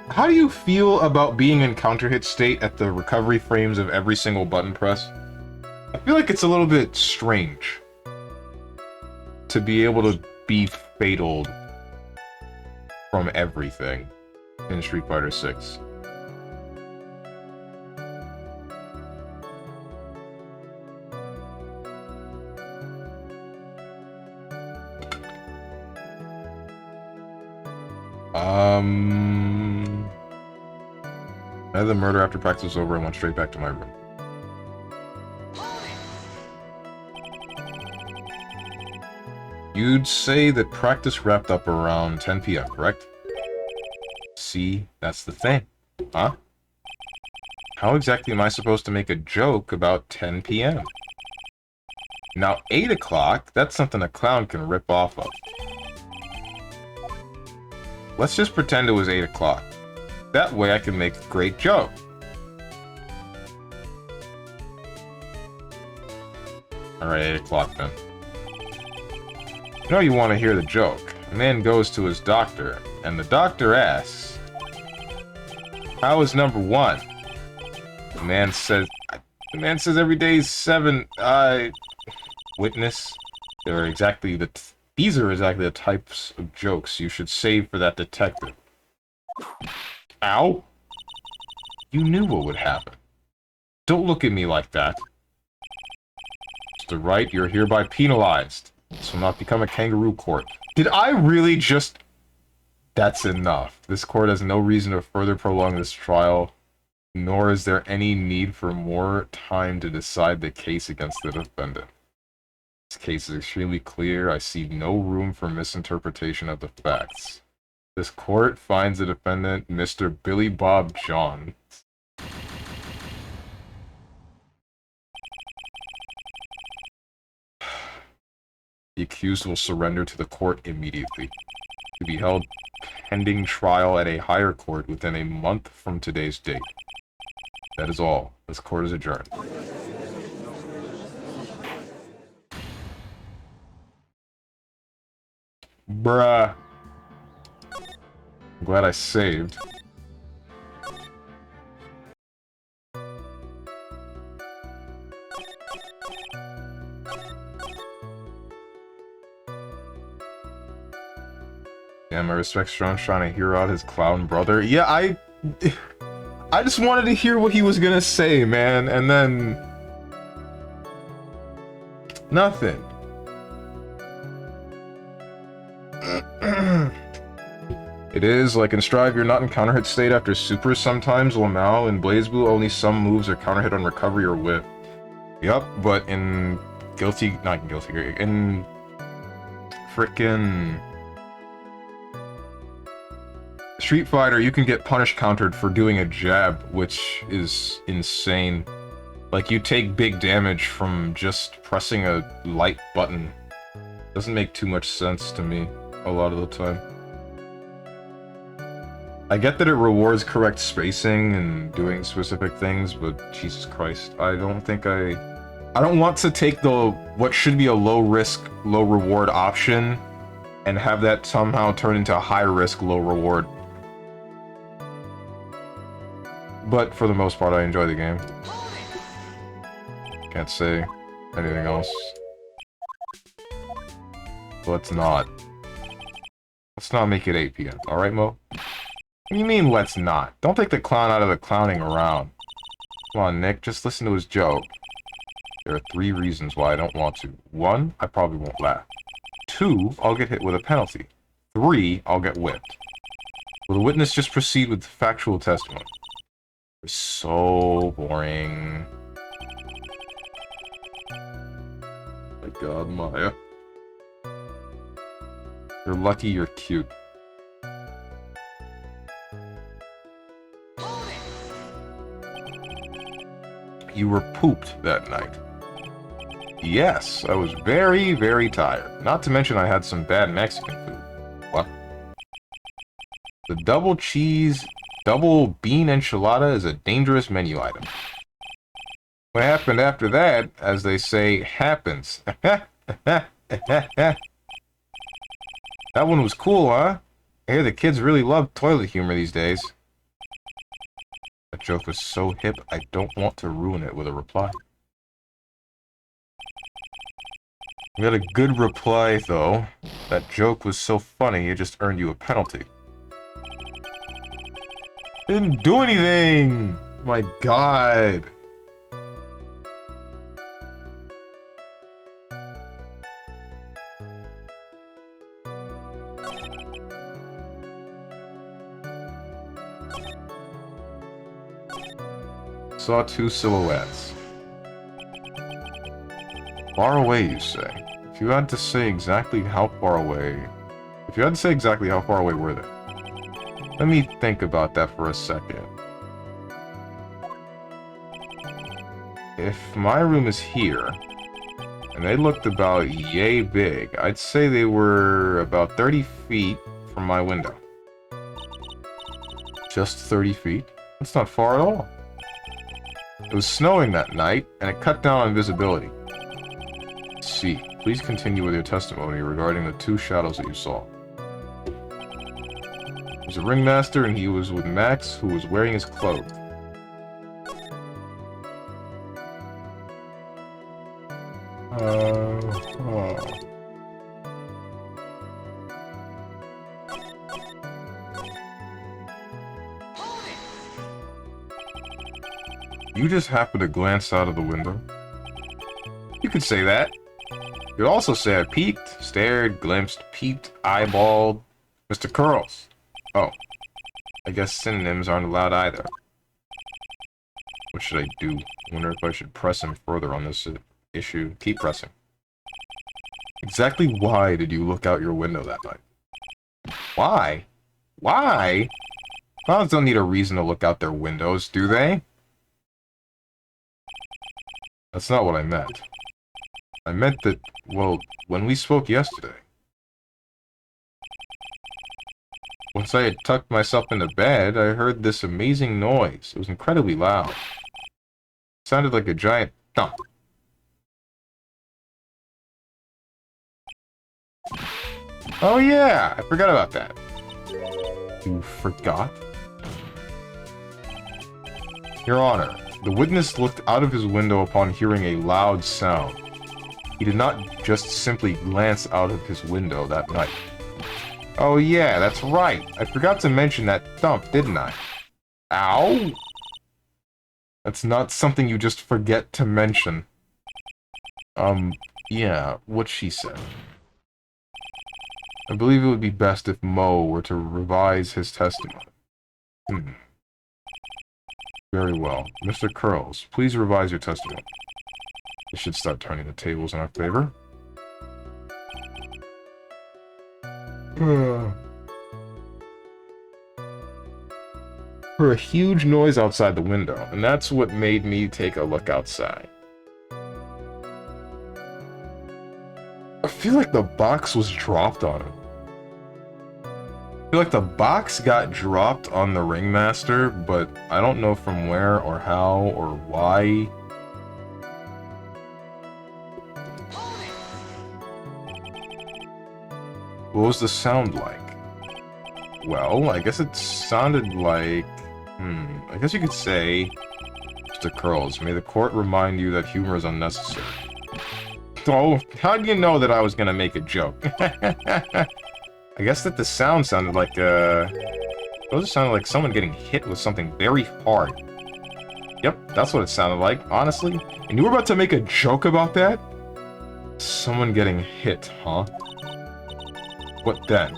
how do you feel about being in counter hit state at the recovery frames of every single button press? I feel like it's a little bit strange to be able to be fataled from everything in Street Fighter 6. I had the murder after practice was over and went straight back to my room. You'd say that practice wrapped up around 10 p.m., correct? See, that's the thing. Huh? How exactly am I supposed to make a joke about 10 p.m.? Now, 8 o'clock, that's something a clown can rip off of. Let's just pretend it was 8 o'clock. That way I can make a great joke. Alright, 8 o'clock then. You know you want to hear the joke. A man goes to his doctor, and the doctor asks, "How is number 1?" The man says every day is 7. Witness. These are exactly the types of jokes you should save for that detective. Ow! You knew what would happen. Don't look at me like that. Mr. Wright, you're hereby penalized. This will not become a kangaroo court. Did I really just... That's enough. This court has no reason to further prolong this trial, nor is there any need for more time to decide the case against the defendant. This case is extremely clear. I see no room for misinterpretation of the facts. This court finds the defendant, Mr. Billy Bob John. The accused will surrender to the court immediately, to be held pending trial at a higher court within a month from today's date. That is all. This court is adjourned. Bruh. I'm glad I saved. Damn, I respect Strong trying to hear out his clown brother. Yeah, I just wanted to hear what he was gonna say, man, and then... nothing. It is, like in Strive, you're not in counter hit state after Super sometimes. Lamau in BlazBlue, only some moves are counter hit on recovery or whip. Yup, but in in frickin' Street Fighter, you can get punish countered for doing a jab, which is insane. Like, you take big damage from just pressing a light button. Doesn't make too much sense to me a lot of the time. I get that it rewards correct spacing and doing specific things, but Jesus Christ, I don't want to take what should be a low risk, low reward option and have that somehow turn into a high risk, low reward. But for the most part, I enjoy the game. Can't say anything else. Let's not make it 8 p.m. Alright, Mo? What do you mean, let's not? Don't take the clown out of the clowning around. Come on, Nick, just listen to his joke. There are 3 reasons why I don't want to. 1, I probably won't laugh. 2, I'll get hit with a penalty. 3, I'll get whipped. Will the witness just proceed with factual testimony? They're so boring. My God, Maya. You're lucky you're cute. You were pooped that night. Yes, I was very, very tired. Not to mention I had some bad Mexican food. What? The double cheese, double bean enchilada is a dangerous menu item. What happened after that, as they say, happens. That one was cool, huh? I hear the kids really love toilet humor these days. That joke was so hip, I don't want to ruin it with a reply. We got a good reply, though. That joke was so funny, it just earned you a penalty. Didn't do anything! My God. Saw 2 silhouettes. Far away, you say? If you had to say exactly how far away were they? Let me think about that for a second. If my room is here, and they looked about yay big, I'd say they were about 30 feet from my window. Just 30 feet? That's not far at all. It was snowing that night, and it cut down on visibility. C. Please continue with your testimony regarding the 2 shadows that you saw. He was a ringmaster, and he was with Max, who was wearing his clothes. You just happened to glance out of the window? You could say that. You could also say I peeked, stared, glimpsed, peeped, eyeballed. Mr. Curls. Oh. I guess synonyms aren't allowed either. What should I do? I wonder if I should press him further on this issue. Keep pressing. Exactly why did you look out your window that night? Why? Why? Clowns don't need a reason to look out their windows, do they? That's not what I meant. I meant that, well, when we spoke yesterday. Once I had tucked myself into bed, I heard this amazing noise. It was incredibly loud. It sounded like a giant thump. Oh yeah, I forgot about that. You forgot? Your Honor, the witness looked out of his window upon hearing a loud sound. He did not just simply glance out of his window that night. Oh yeah, that's right. I forgot to mention that thump, didn't I? Ow! That's not something you just forget to mention. Yeah, what she said. I believe it would be best if Mo were to revise his testimony. Very well. Mr. Curls, please revise your testimony. This should start turning the tables in our favor. Heard a huge noise outside the window, and that's what made me take a look outside. I feel like the box was dropped on him. I feel like the box got dropped on the ringmaster, but I don't know from where or how or why. What was the sound like? Well, I guess it sounded like... I guess you could say... Mr. Curls, may the court remind you that humor is unnecessary. Oh, how do you know that I was gonna make a joke? I guess that the sound sounded like, Those sounded like someone getting hit with something very hard. Yep, that's what it sounded like, honestly. And you were about to make a joke about that? Someone getting hit, huh? What then?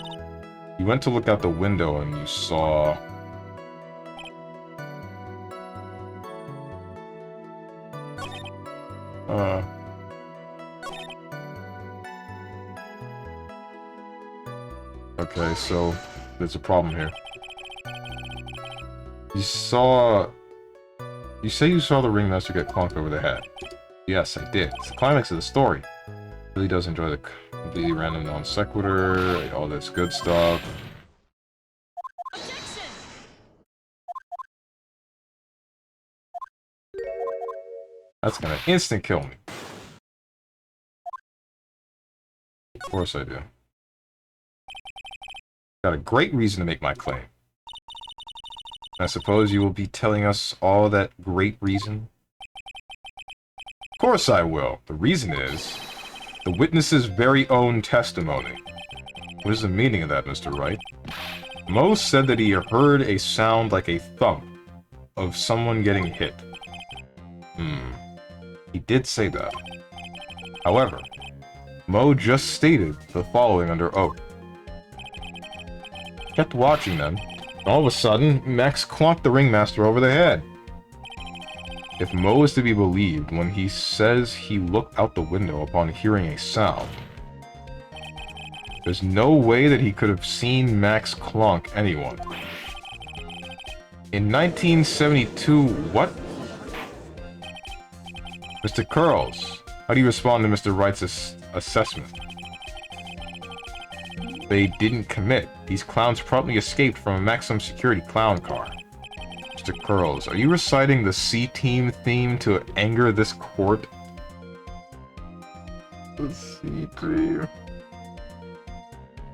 You went to look out the window and you saw... Okay, so there's a problem here. You say you saw the ringmaster get clonked over the head. Yes, I did. It's the climax of the story. Really does enjoy the completely random non sequitur, all this good stuff. That's gonna instant kill me. Of course I do. Got a great reason to make my claim. I suppose you will be telling us all that great reason? Of course I will. The reason is the witness's very own testimony. What is the meaning of that, Mr. Wright? Mo said that he heard a sound like a thump of someone getting hit. He did say that. However, Mo just stated the following under oath. Kept watching them. All of a sudden, Max clonked the ringmaster over the head. If Mo is to be believed when he says he looked out the window upon hearing a sound, there's no way that he could have seen Max clonk anyone. In 1972, what? Mr. Curls, how do you respond to Mr. Wright's assessment? They didn't commit. These clowns promptly escaped from a maximum security clown car. Mr. Curls, are you reciting the C-Team theme to anger this court? The C-Team.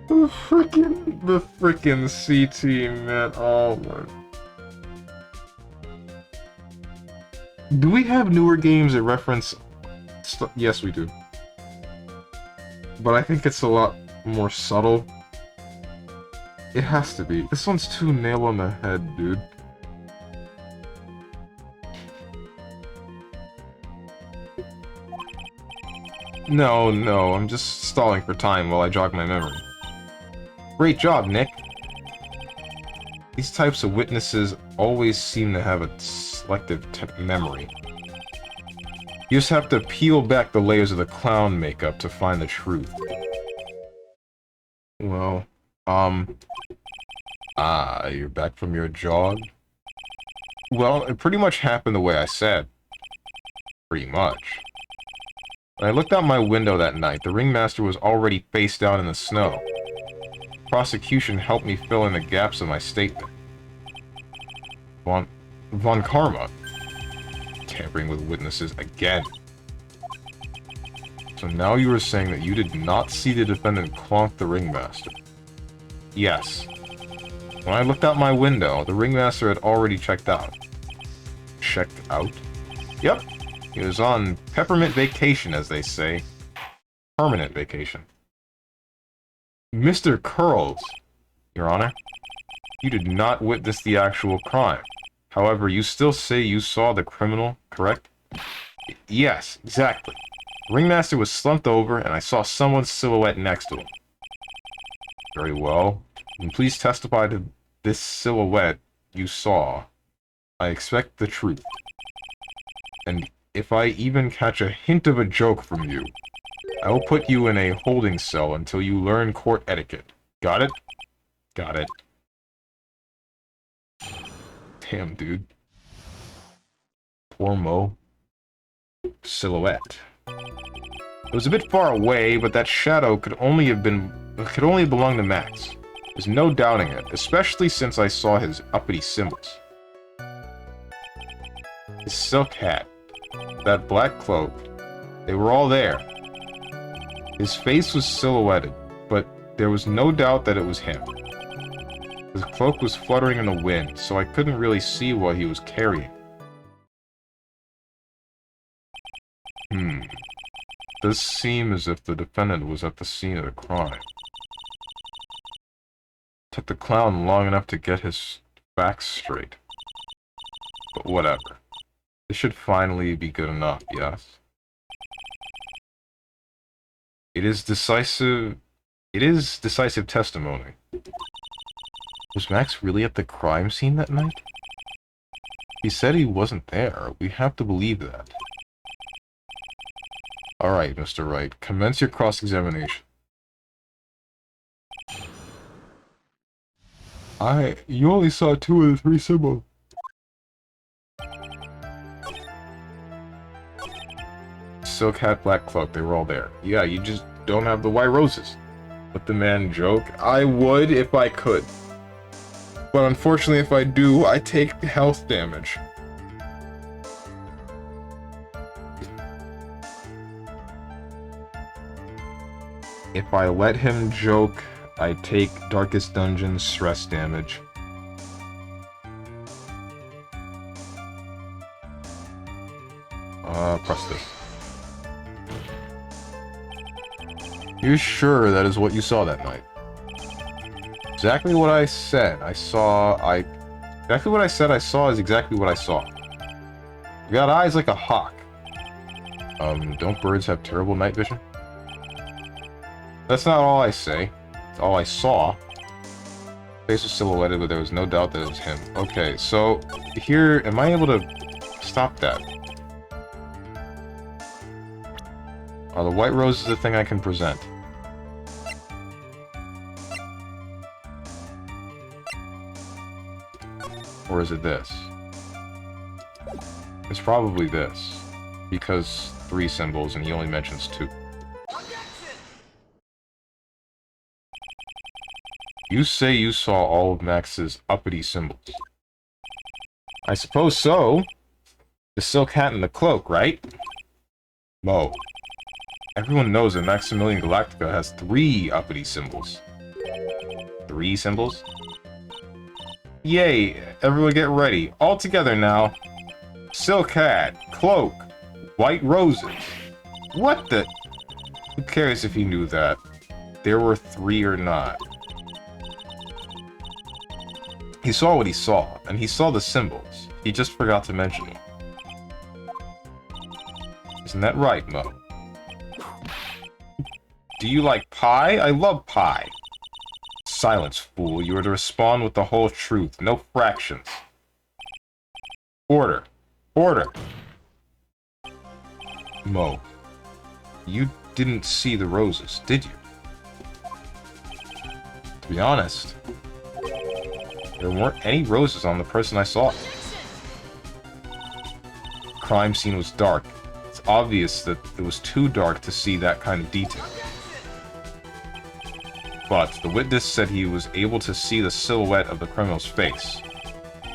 The frickin' C-Team, man. Oh my. Do we have newer games that reference... Yes, we do. But I think it's a lot more subtle. It has to be. This one's too nail on the head, dude. No, I'm just stalling for time while I jog my memory. Great job, Nick. These types of witnesses always seem to have a selective memory. You just have to peel back the layers of the clown makeup to find the truth. Well, you're back from your jog? Well, it pretty much happened the way I said. Pretty much. When I looked out my window that night, the ringmaster was already face down in the snow. Prosecution helped me fill in the gaps of my statement. Von Karma. Tampering with witnesses again. So now you are saying that you did not see the defendant clonk the ringmaster? Yes. When I looked out my window, the ringmaster had already checked out. Checked out? Yep. He was on peppermint vacation, as they say. Permanent vacation. Mr. Curls, Your Honor, you did not witness the actual crime. However, you still say you saw the criminal, correct? Yes, exactly. The ringmaster was slumped over, and I saw someone's silhouette next to him. Very well. And please testify to this silhouette you saw. I expect the truth. And if I even catch a hint of a joke from you, I will put you in a holding cell until you learn court etiquette. Got it? Got it. Damn, dude. Poor Mo. Silhouette. It was a bit far away, but that shadow could only belong to Max. There's no doubting it, especially since I saw his uppity symbols. His silk hat, that black cloak, they were all there. His face was silhouetted, but there was no doubt that it was him. His cloak was fluttering in the wind, so I couldn't really see what he was carrying. Does seem as if the defendant was at the scene of the crime. Took the clown long enough to get his facts straight. But whatever. This should finally be good enough, yes? It is decisive testimony. Was Max really at the crime scene that night? He said he wasn't there. We have to believe that. Alright, Mr. Wright. Commence your cross-examination. You only saw 2 of the 3 symbols. Silk hat, black cloak, they were all there. Yeah, you just don't have the white roses. Let the man joke. I would if I could. But unfortunately, if I do, I take health damage. If I let him joke, I take Darkest Dungeon stress damage. Press this. You're sure that is what you saw that night? Exactly what I said. Exactly what I said I saw is exactly what I saw. You got eyes like a hawk. Don't birds have terrible night vision? That's not all I say. It's all I saw. Face was silhouetted, but there was no doubt that it was him. Okay, so here, am I able to stop that? Are the white roses the thing I can present? Or is it this? It's probably this. Because 3 symbols and he only mentions 2. You say you saw all of Max's uppity symbols. I suppose so. The silk hat and the cloak, right? Mo. Everyone knows that Maximilian Galactica has 3 uppity symbols. 3 symbols? Yay! Everyone get ready. All together now. Silk hat, cloak, white roses. What the? Who cares if he knew that? There were 3 or not. He saw what he saw, and he saw the symbols. He just forgot to mention them. Isn't that right, Mo? Do you like pie? I love pie. Silence, fool. You are to respond with the whole truth, no fractions. Order. Order. Mo, you didn't see the roses, did you? To be honest, there weren't any roses on the person I saw. Crime scene was dark. It's obvious that it was too dark to see that kind of detail. But the witness said he was able to see the silhouette of the criminal's face.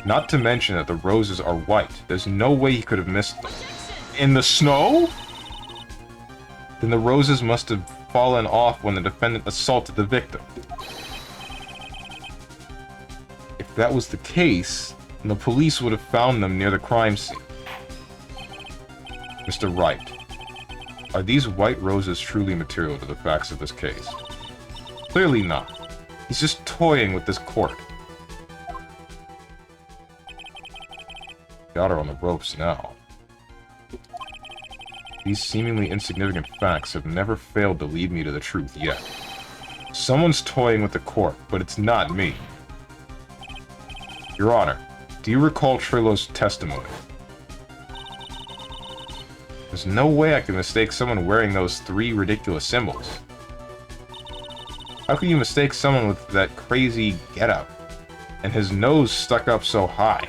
Not to mention that the roses are white. There's no way he could have missed them. In the snow? Then the roses must have fallen off when the defendant assaulted the victim. If that was the case, then the police would have found them near the crime scene. Mr. Wright, are these white roses truly material to the facts of this case? Clearly not. He's just toying with this court. Got her on the ropes now. These seemingly insignificant facts have never failed to lead me to the truth yet. Someone's toying with the court, but it's not me. Your Honor, do you recall Trillo's testimony? There's no way I can mistake someone wearing those 3 ridiculous symbols. How can you mistake someone with that crazy getup, and his nose stuck up so high?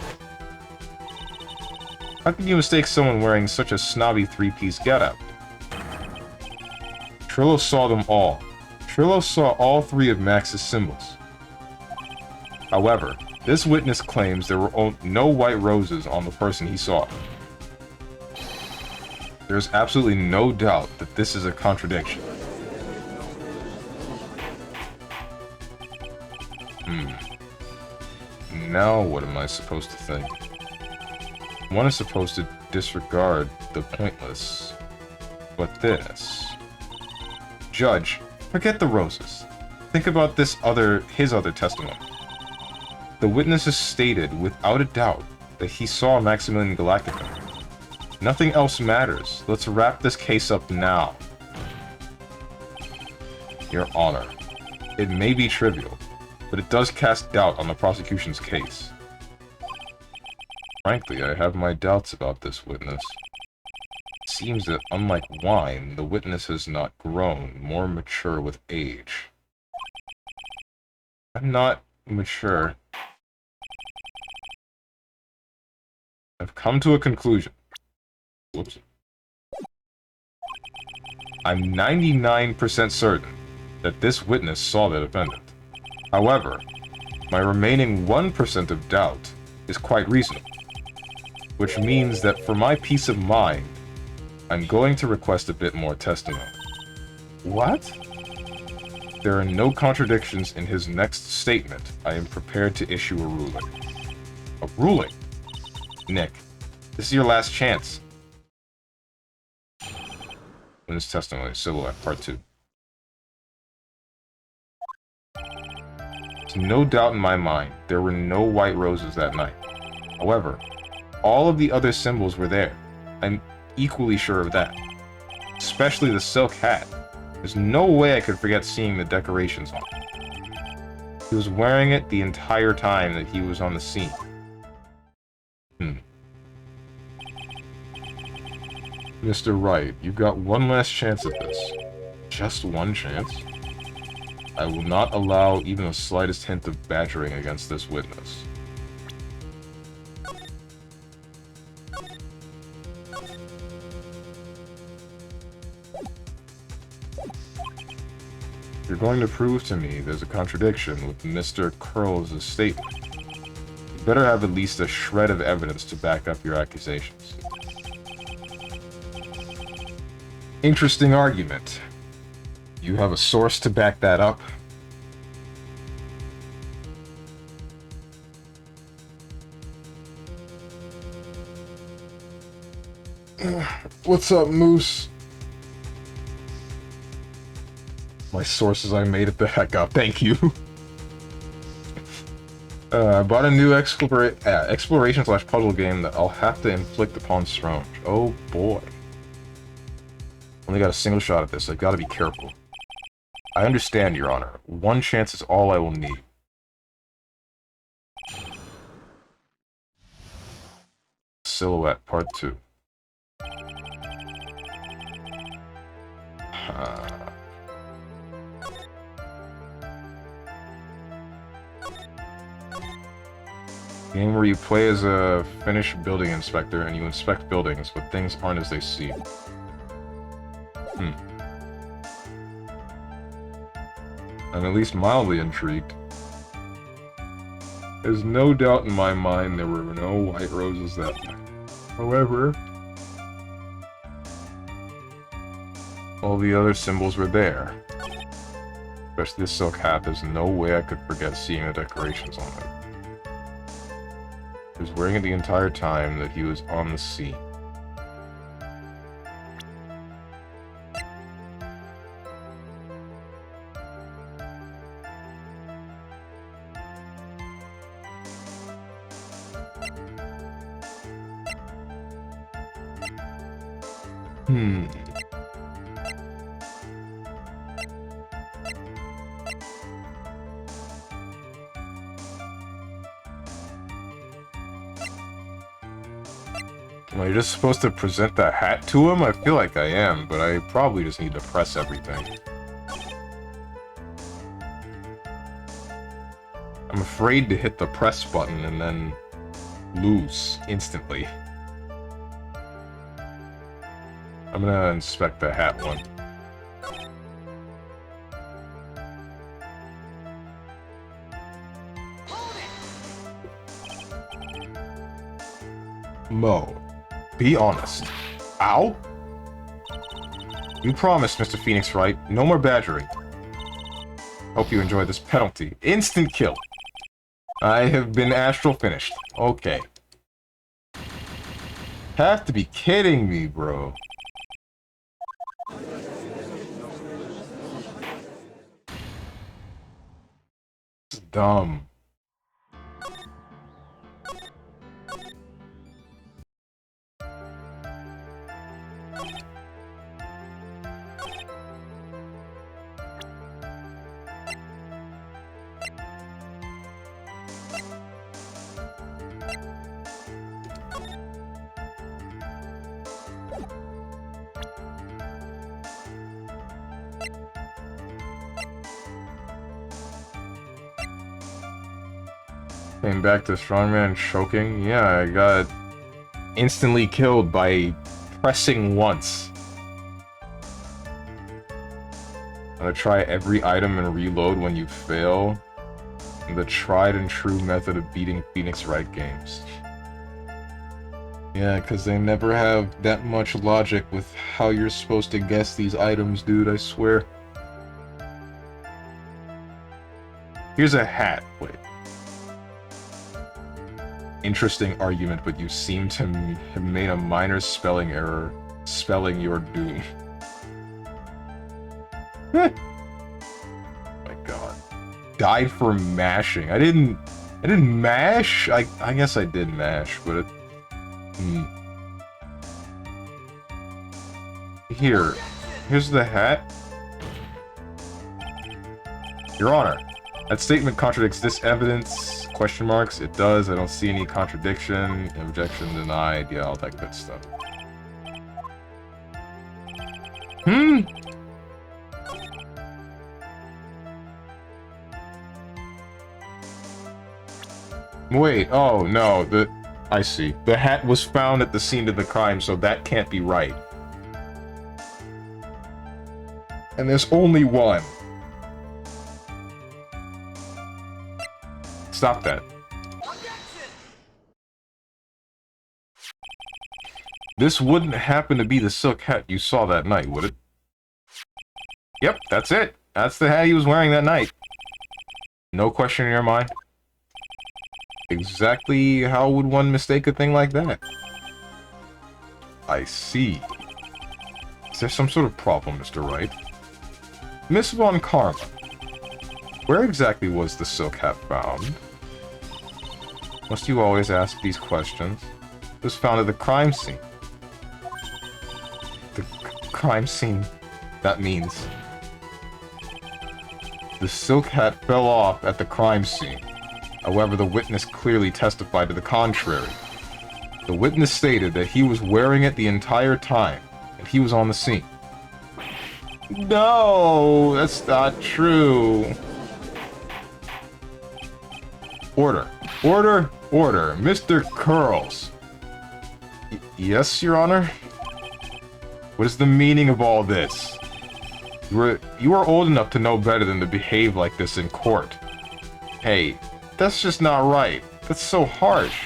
How can you mistake someone wearing such a snobby 3-piece getup? Trillo saw them all. Trillo saw all 3 of Max's symbols. However, this witness claims there were no white roses on the person he saw. There's absolutely no doubt that this is a contradiction. Now what am I supposed to think? One is supposed to disregard the pointless. But this... Judge, forget the roses. Think about his other testimony. The witnesses stated without a doubt that he saw Maximilian Galactica. Nothing else matters. Let's wrap this case up now. Your Honor, it may be trivial, but it does cast doubt on the prosecution's case. Frankly, I have my doubts about this witness. It seems that, unlike wine, the witness has not grown, more mature with age. I'm not mature. I've come to a conclusion. Whoops. I'm 99% certain that this witness saw the defendant. However, my remaining 1% of doubt is quite reasonable, which means that for my peace of mind, I'm going to request a bit more testimony. What? There are no contradictions in his next statement. I am prepared to issue a ruling. A ruling? Nick, this is your last chance. Witness testimony, Silhouette, Part 2. There's no doubt in my mind, there were no white roses that night. However, all of the other symbols were there. I'm equally sure of that. Especially the silk hat. There's no way I could forget seeing the decorations on it. He was wearing it the entire time that he was on the scene. Mr. Wright, you've got one last chance at this. Just one chance? I will not allow even the slightest hint of badgering against this witness. You're going to prove to me there's a contradiction with Mr. Curls' statement. You better have at least a shred of evidence to back up your accusations. Interesting argument. You have a source to back that up? What's up, Moose? My sources I made it the heck up, thank you. I bought a new exploration/puzzle game that I'll have to inflict upon Stronge. Oh boy. Only got a single shot at this, I've got to be careful. I understand, Your Honor. One chance is all I will need. Silhouette, Part 2. Game where you play as a Finnish building inspector and you inspect buildings, but things aren't as they seem. I'm at least mildly intrigued. There's no doubt in my mind there were no white roses that night. However, all the other symbols were there. Especially this silk hat, there's no way I could forget seeing the decorations on it. He was wearing it the entire time that he was on the scene. Am I just supposed to present that hat to him? I feel like I am, but I probably just need to press everything. I'm afraid to hit the press button and then lose instantly. I'm gonna inspect the hat one. Mo, be honest. Ow? You promised, Mr. Phoenix, right? No more badgering. Hope you enjoy this penalty. Instant kill. I have been astral finished. Okay. Have to be kidding me, bro. It's dumb. Came back to Strongman choking. Yeah, I got instantly killed by pressing once. I'm gonna try every item and reload when you fail. The tried and true method of beating Phoenix Wright games. Yeah, because they never have that much logic with how you're supposed to guess these items, dude, I swear. Here's a hat. Wait. Interesting argument, but you seem to have made a minor spelling error, spelling your doom. My god. Died for mashing. I didn't mash? I guess I did mash, but it... Here's the hat. Your Honor, that statement contradicts this evidence, question marks. It does, I don't see any contradiction, objection denied, yeah, all that good stuff. Wait, oh no, I see. The hat was found at the scene of the crime, so that can't be right. And there's only one. Stop that. This wouldn't happen to be the silk hat you saw that night, would it? Yep, that's it. That's the hat he was wearing that night. No question in your mind? Exactly how would one mistake a thing like that? I see. Is there some sort of problem, Mr. Wright? Miss Von Karma, where exactly was the silk hat found? Must you always ask these questions? It was found at the crime scene. The crime scene, that means. The silk hat fell off at the crime scene. However, the witness clearly testified to the contrary. The witness stated that he was wearing it the entire time, and he was on the scene. No, that's not true. Order. Order. Order. Mr. Curls. Yes, Your Honor? What is the meaning of all this? You are old enough to know better than to behave like this in court. Hey, that's just not right. That's so harsh.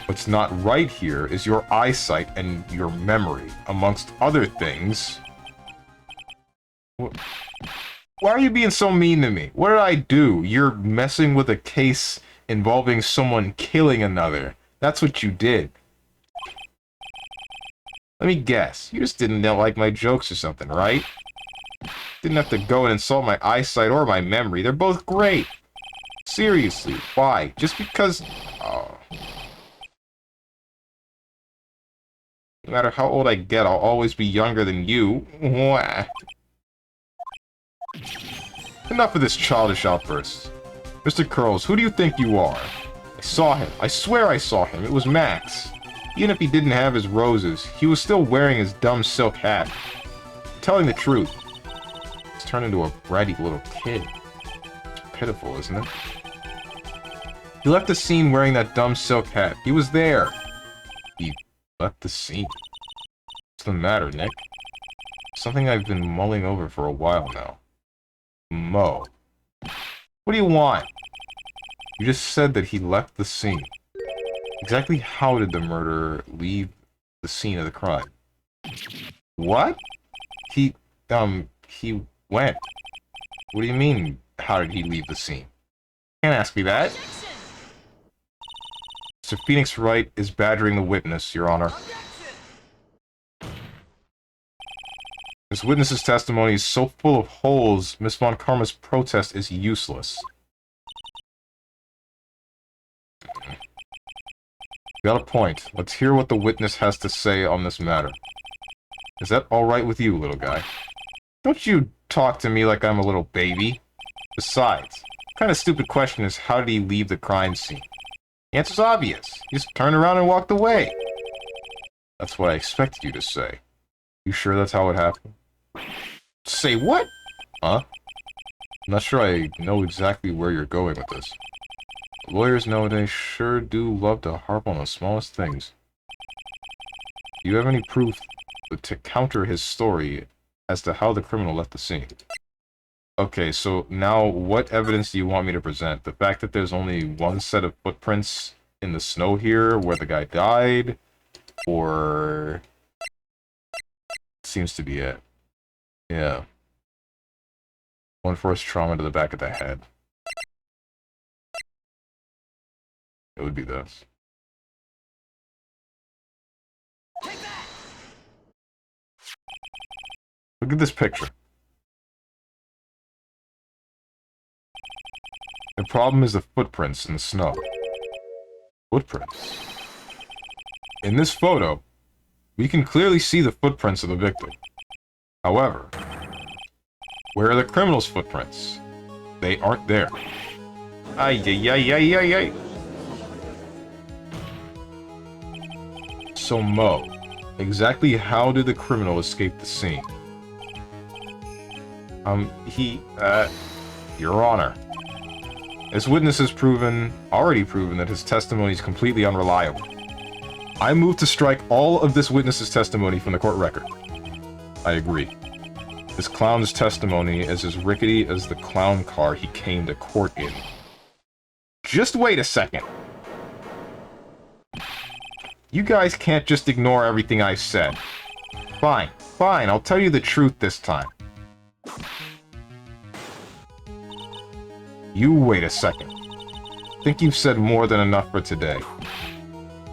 What's not right here is your eyesight and your memory, amongst other things. Why are you being so mean to me? What did I do? You're messing with a case involving someone killing another. That's what you did. Let me guess. You just didn't like my jokes or something, right? Didn't have to go and insult my eyesight or my memory. They're both great. Seriously, why? Just because... Oh. No matter how old I get, I'll always be younger than you. Enough of this childish outburst. Mr. Curls, who do you think you are? I saw him. I swear I saw him. It was Max. Even if he didn't have his roses, he was still wearing his dumb silk hat. I'm telling the truth. He's turned into a bratty little kid. It's pitiful, isn't it? He left the scene wearing that dumb silk hat. He was there. He left the scene. What's the matter, Nick? Something I've been mulling over for a while now. Mo. What do you want? You just said that he left the scene. Exactly how did the murderer leave the scene of the crime? What? He, he went. What do you mean, how did he leave the scene? Can't ask me that. Mr. Phoenix Wright is badgering the witness, Your Honor. This witness's testimony is so full of holes, Miss Von Karma's protest is useless. Got a point. Let's hear what the witness has to say on this matter. Is that alright with you, little guy? Don't you talk to me like I'm a little baby. Besides, what kind of stupid question is how did he leave the crime scene? The answer's obvious. He just turned around and walked away. That's what I expected you to say. You sure that's how it happened? Say what? Huh? I'm not sure I know exactly where you're going with this. Lawyers nowadays sure do love to harp on the smallest things. Do you have any proof to counter his story as to how the criminal left the scene? Okay, so now what evidence do you want me to present? The fact that there's only one set of footprints in the snow here where the guy died? Or... seems to be it. Yeah. One force trauma to the back of the head. It would be this. Look at this picture. The problem is the footprints in the snow. Footprints. In this photo, we can clearly see the footprints of the victim. However, where are the criminal's footprints? They aren't there. Ay, ay, ay, ay, ay, ay. So, Mo, exactly how did the criminal escape the scene? Your Honor. This witness has already proven that his testimony is completely unreliable. I move to strike all of this witness's testimony from the court record. I agree. This clown's testimony is as rickety as the clown car he came to court in. Just wait a second. You guys can't just ignore everything I said. Fine, fine, I'll tell you the truth this time. You wait a second. Think you've said more than enough for today.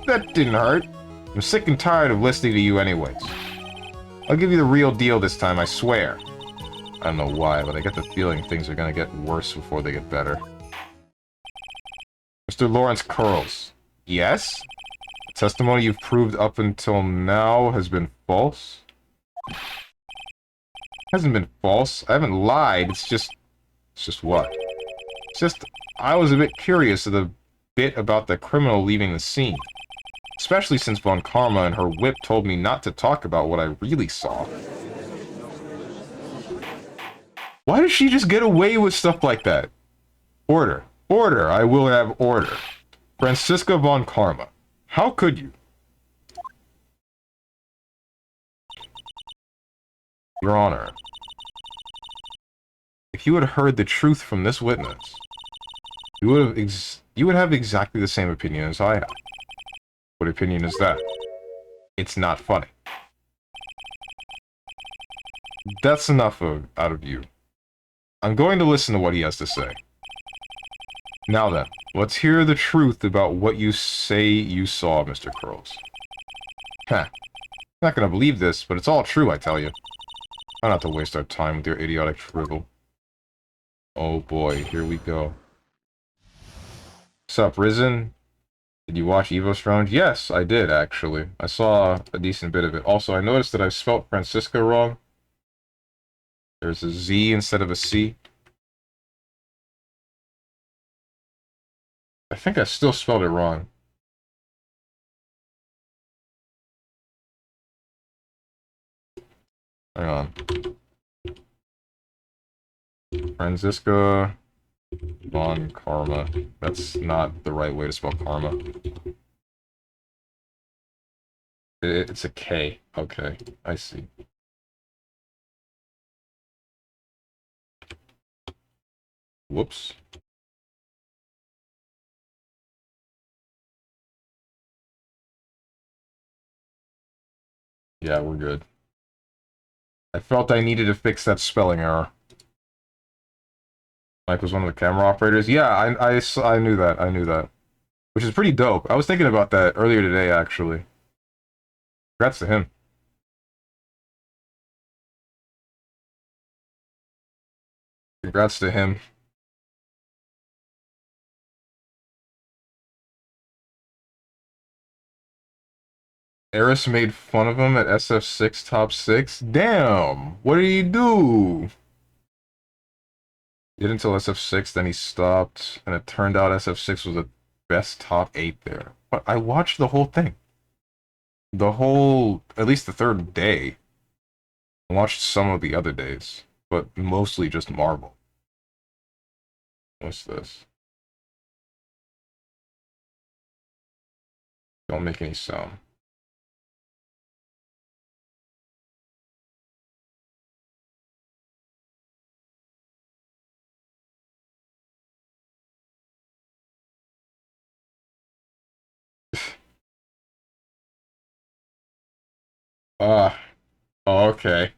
That didn't hurt. I'm sick and tired of listening to you anyways. I'll give you the real deal this time, I swear. I don't know why, but I get the feeling things are gonna get worse before they get better. Mr. Lawrence Curls. Yes? The testimony you've proved up until now has been false? Hasn't been false. I haven't lied. It's just what? It's just, I was a bit curious of the bit about the criminal leaving the scene. Especially since Von Karma and her whip told me not to talk about what I really saw. Why does she just get away with stuff like that? Order. Order. I will have order. Franziska Von Karma. How could you? Your Honor. If you had heard the truth from this witness, you would have exactly the same opinion as I have. What opinion is that? It's not funny. That's enough out of you. I'm going to listen to what he has to say. Now then, let's hear the truth about what you say you saw, Mr. Curls. Heh. I'm not gonna believe this, but it's all true, I tell you. Try not to waste our time with your idiotic drivel. Oh boy, here we go. What's up, Risen? Did you watch Evo Strange? Yes, I did, actually. I saw a decent bit of it. Also, I noticed that I spelt Franziska wrong. There's a Z instead of a C. I think I still spelled it wrong. Hang on. Franziska Von Karma. That's not the right way to spell karma. It's a K. Okay, I see. Whoops. Yeah, we're good. I felt I needed to fix that spelling error. Mike was one of the camera operators. Yeah, I knew that. I knew that. Which is pretty dope. I was thinking about that earlier today, actually. Congrats to him. Congrats to him. Eris made fun of him at SF6 top 6? Damn! What did he do? Did until SF6, then he stopped, and it turned out SF6 was the best top 8 there. But I watched the whole thing. The whole, at least the third day. I watched some of the other days, but mostly just Marvel. What's this? Don't make any sound. Ah, okay.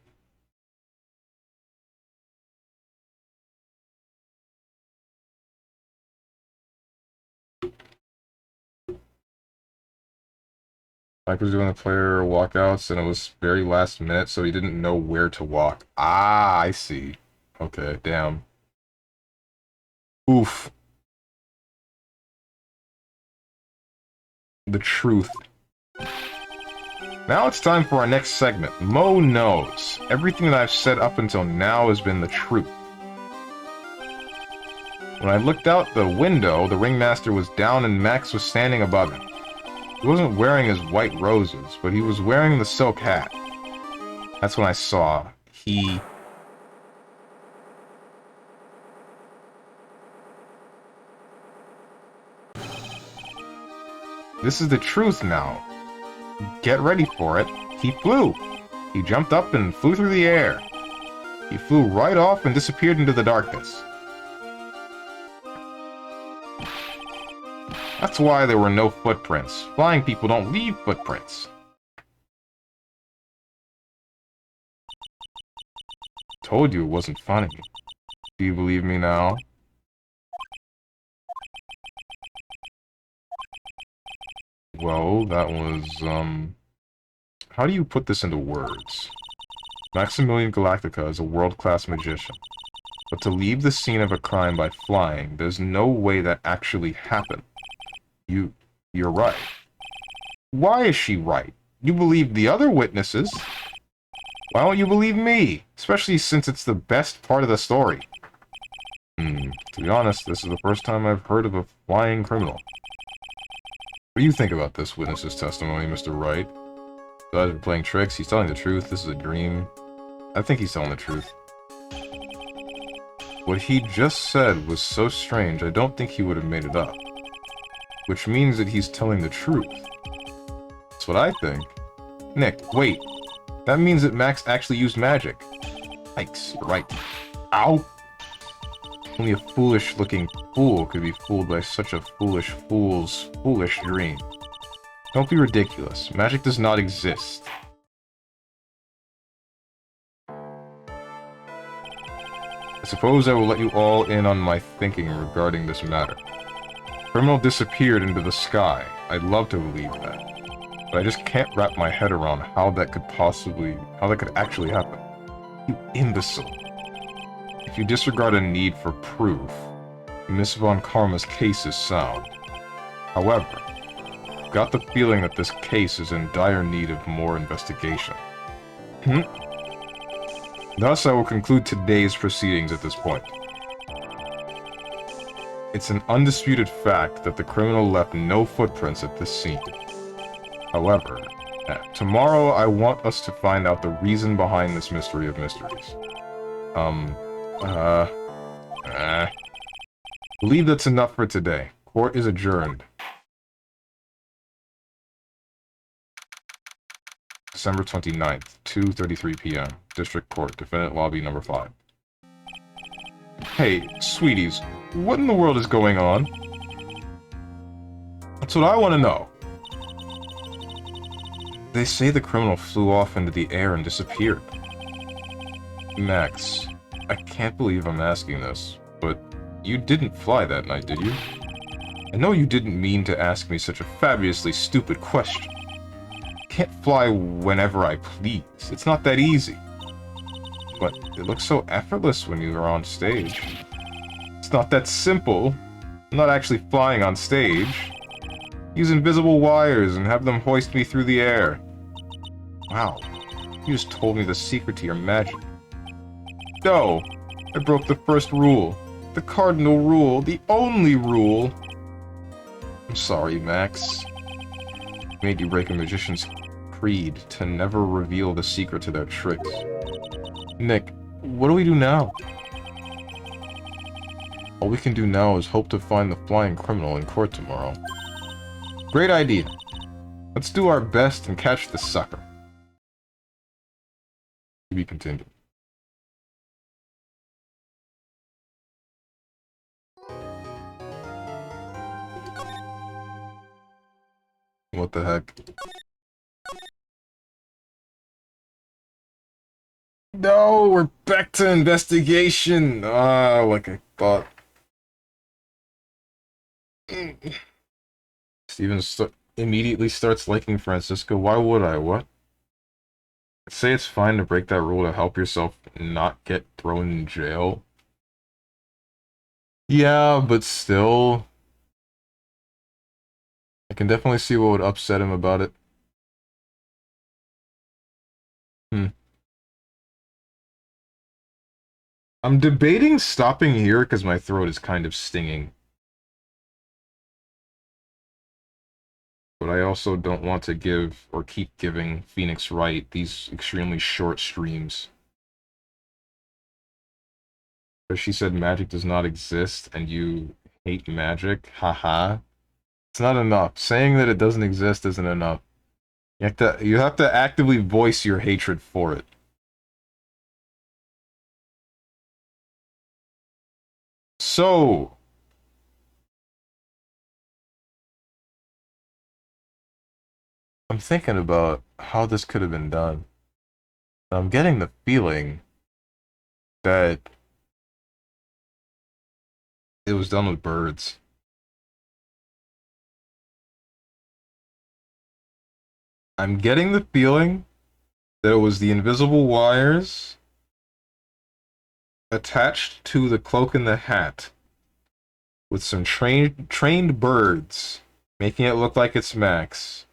Mike was doing the player walkouts, and it was very last minute, so he didn't know where to walk. Ah, I see. Okay, damn. Oof. The truth. Now it's time for our next segment. Mo knows. Everything that I've said up until now has been the truth. When I looked out the window, the ringmaster was down and Max was standing above him. He wasn't wearing his white roses, but he was wearing the silk hat. That's when I saw. This is the truth now. Get ready for it. He flew. He jumped up and flew through the air. He flew right off and disappeared into the darkness. That's why there were no footprints. Flying people don't leave footprints. Told you it wasn't funny. Do you believe me now? Well, that was, how do you put this into words? Maximilian Galactica is a world-class magician. But to leave the scene of a crime by flying, there's no way that actually happened. You're right. Why is she right? You believe the other witnesses. Why don't you believe me? Especially since it's the best part of the story. To be honest, this is the first time I've heard of a flying criminal. What do you think about this witness's testimony, Mr. Wright? Besides for playing tricks, he's telling the truth. This is a dream. I think he's telling the truth. What he just said was so strange, I don't think he would have made it up. Which means that he's telling the truth. That's what I think. Nick, wait. That means that Max actually used magic. Yikes, you're right. Ow! Only a foolish-looking fool could be fooled by such a foolish fool's foolish dream. Don't be ridiculous. Magic does not exist. I suppose I will let you all in on my thinking regarding this matter. The criminal disappeared into the sky. I'd love to believe that. But I just can't wrap my head around how that could actually happen. You imbecile. If you disregard a need for proof, Miss Von Karma's case is sound. However, I've got the feeling that this case is in dire need of more investigation. Thus, I will conclude today's proceedings at this point. It's an undisputed fact that the criminal left no footprints at this scene. However, tomorrow I want us to find out the reason behind this mystery of mysteries. Believe that's enough for today. Court is adjourned. December 29th, 2:33 p.m. District Court, Defendant Lobby number 5. Hey, sweeties, what in the world is going on? That's what I want to know. They say the criminal flew off into the air and disappeared. Max, I can't believe I'm asking this, but you didn't fly that night, did you? I know you didn't mean to ask me such a fabulously stupid question. I can't fly whenever I please. It's not that easy. But it looks so effortless when you are on stage. It's not that simple. I'm not actually flying on stage. Use invisible wires and have them hoist me through the air. Wow, you just told me the secret to your magic. No, I broke the first rule. The cardinal rule. The only rule. I'm sorry, Max. I made you break a magician's creed to never reveal the secret to their tricks. Nick, what do we do now? All we can do now is hope to find the flying criminal in court tomorrow. Great idea. Let's do our best and catch the sucker. To be continued. What the heck? No, we're back to investigation. Like I thought. Steven immediately starts liking Franziska. Why would I? What? Say it's fine to break that rule to help yourself not get thrown in jail. Yeah, but still. I can definitely see what would upset him about it. I'm debating stopping here because my throat is kind of stinging. But I also don't want to give or keep giving Phoenix Wright these extremely short streams. But she said magic does not exist and you hate magic. Haha. It's not enough. Saying that it doesn't exist isn't enough. You have to actively voice your hatred for it. So, I'm thinking about how this could have been done. I'm getting the feeling that it was done with birds. I'm getting the feeling that it was the invisible wires attached to the cloak and the hat with some trained birds, making it look like it's Max.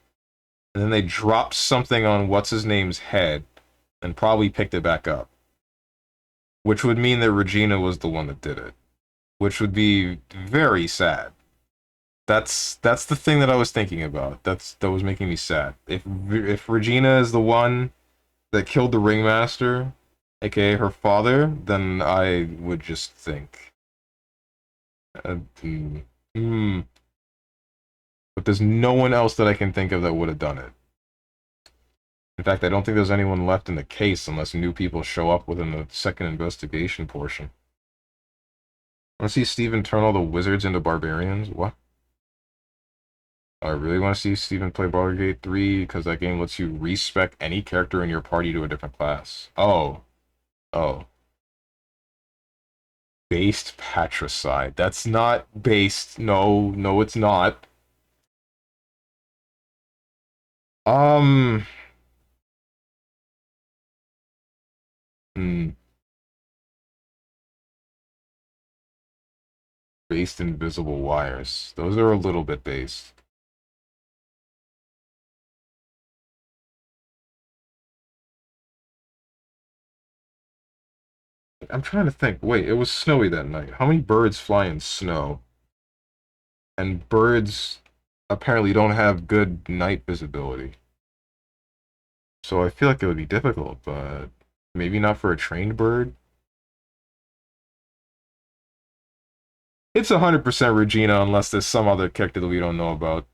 And then they dropped something on what's his name's head and probably picked it back up. Which would mean that Regina was the one that did it. Which would be very sad. That's the thing that I was thinking about. That was making me sad. If Regina is the one that killed the ringmaster, aka her father, then I would just think. Hmm. But there's no one else that I can think of that would have done it. In fact, I don't think there's anyone left in the case unless new people show up within the second investigation portion. I want to see Steven turn all the wizards into barbarians? What? I really want to see Steven play Baldur's Gate 3 because that game lets you respec any character in your party to a different class. Oh. Oh. Based patricide. That's not based. No, no, it's not. Um. Hmm. Based invisible wires. Those are a little bit based. I'm trying to think. Wait, it was snowy that night. How many birds fly in snow? And birds apparently don't have good night visibility. So I feel like it would be difficult, but maybe not for a trained bird. It's 100% Regina unless there's some other character that we don't know about.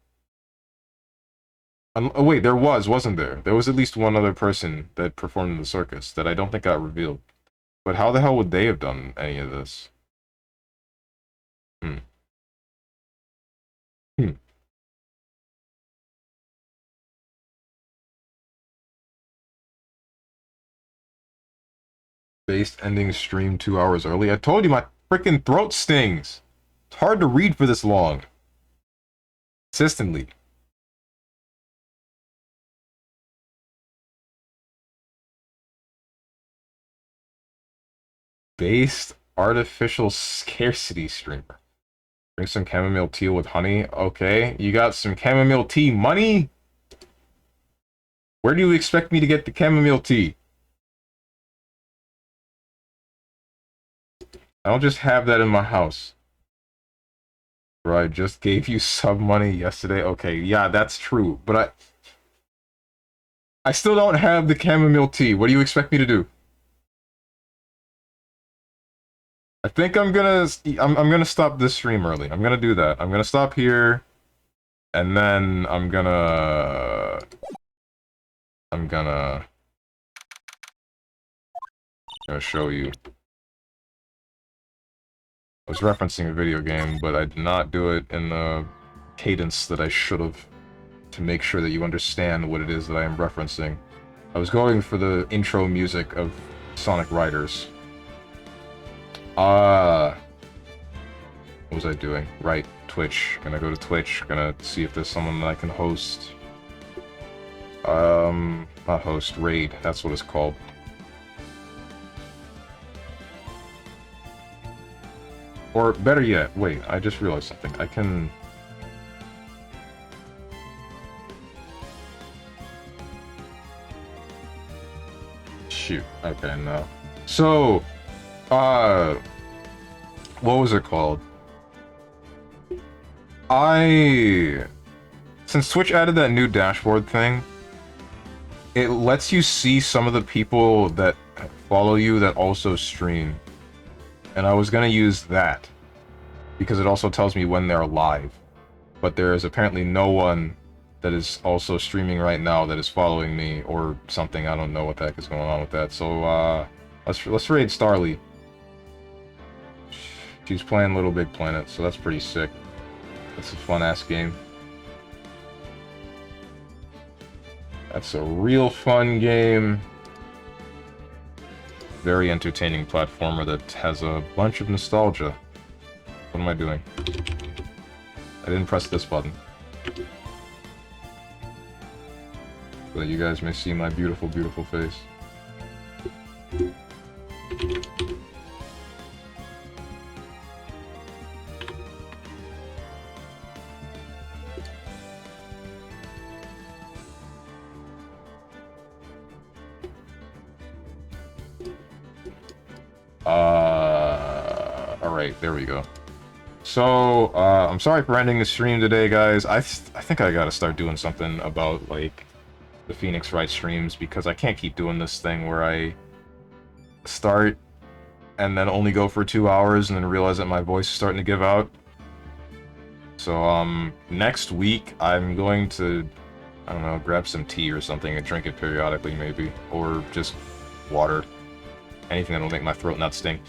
Oh, wait, there wasn't there? There was at least one other person that performed in the circus that I don't think got revealed. But how the hell would they have done any of this? Hmm. Hmm. Based ending stream 2 hours early. I told you my freaking throat stings. It's hard to read for this long. Consistently. Based artificial scarcity streamer. Drink some chamomile tea with honey. Okay, you got some chamomile tea money? Where do you expect me to get the chamomile tea? I don't just have that in my house. Bro, I just gave you sub money yesterday. Okay, yeah, that's true. But I still don't have the chamomile tea. What do you expect me to do? I think I'm gonna stop this stream early. I'm gonna do that. I'm gonna stop here, and then I'm gonna show you. I was referencing a video game, but I did not do it in the cadence that I should have, to make sure that you understand what it is that I am referencing. I was going for the intro music of Sonic Riders. What was I doing? Right, Twitch. Gonna go to Twitch, gonna see if there's someone that I can host. Not host, raid, that's what it's called. Or better yet, wait, I just realized something. I can... Shoot, okay, no. So, what was it called? Since Twitch added that new dashboard thing, it lets you see some of the people that follow you that also stream. And I was gonna use that, because it also tells me when they're live. But there is apparently no one that is also streaming right now that is following me, or something. I don't know what the heck is going on with that. So, let's raid Starly. She's playing Little Big Planet, so that's pretty sick. That's a fun-ass game. That's a real fun game. Very entertaining platformer that has a bunch of nostalgia. What am I doing? I didn't press this button. So that you guys may see my beautiful, beautiful face. Alright, there we go. So, I'm sorry for ending the stream today, guys. I think I gotta start doing something about, like, the Phoenix Wright streams, because I can't keep doing this thing where I start and then only go for 2 hours and then realize that my voice is starting to give out. So, next week, I'm going to, I don't know, grab some tea or something and drink it periodically, maybe. Or just water. Anything that'll make my throat not stink.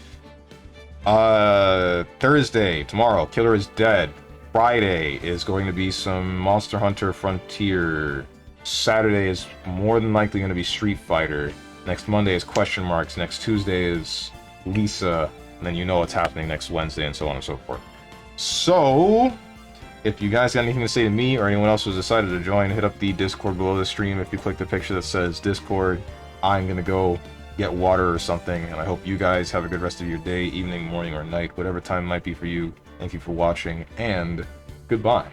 Thursday, tomorrow, Killer is Dead. Friday is going to be some Monster Hunter Frontier. Saturday is more than likely going to be Street Fighter. Next Monday is Question Marks. Next Tuesday is Lisa. And then you know what's happening next Wednesday, and so on and so forth. So, if you guys got anything to say to me or anyone else who's decided to join, hit up the Discord below the stream. If you click the picture that says Discord, I'm going to go get water or something, and I hope you guys have a good rest of your day, evening, morning, or night, whatever time it might be for you. Thank you for watching, and goodbye.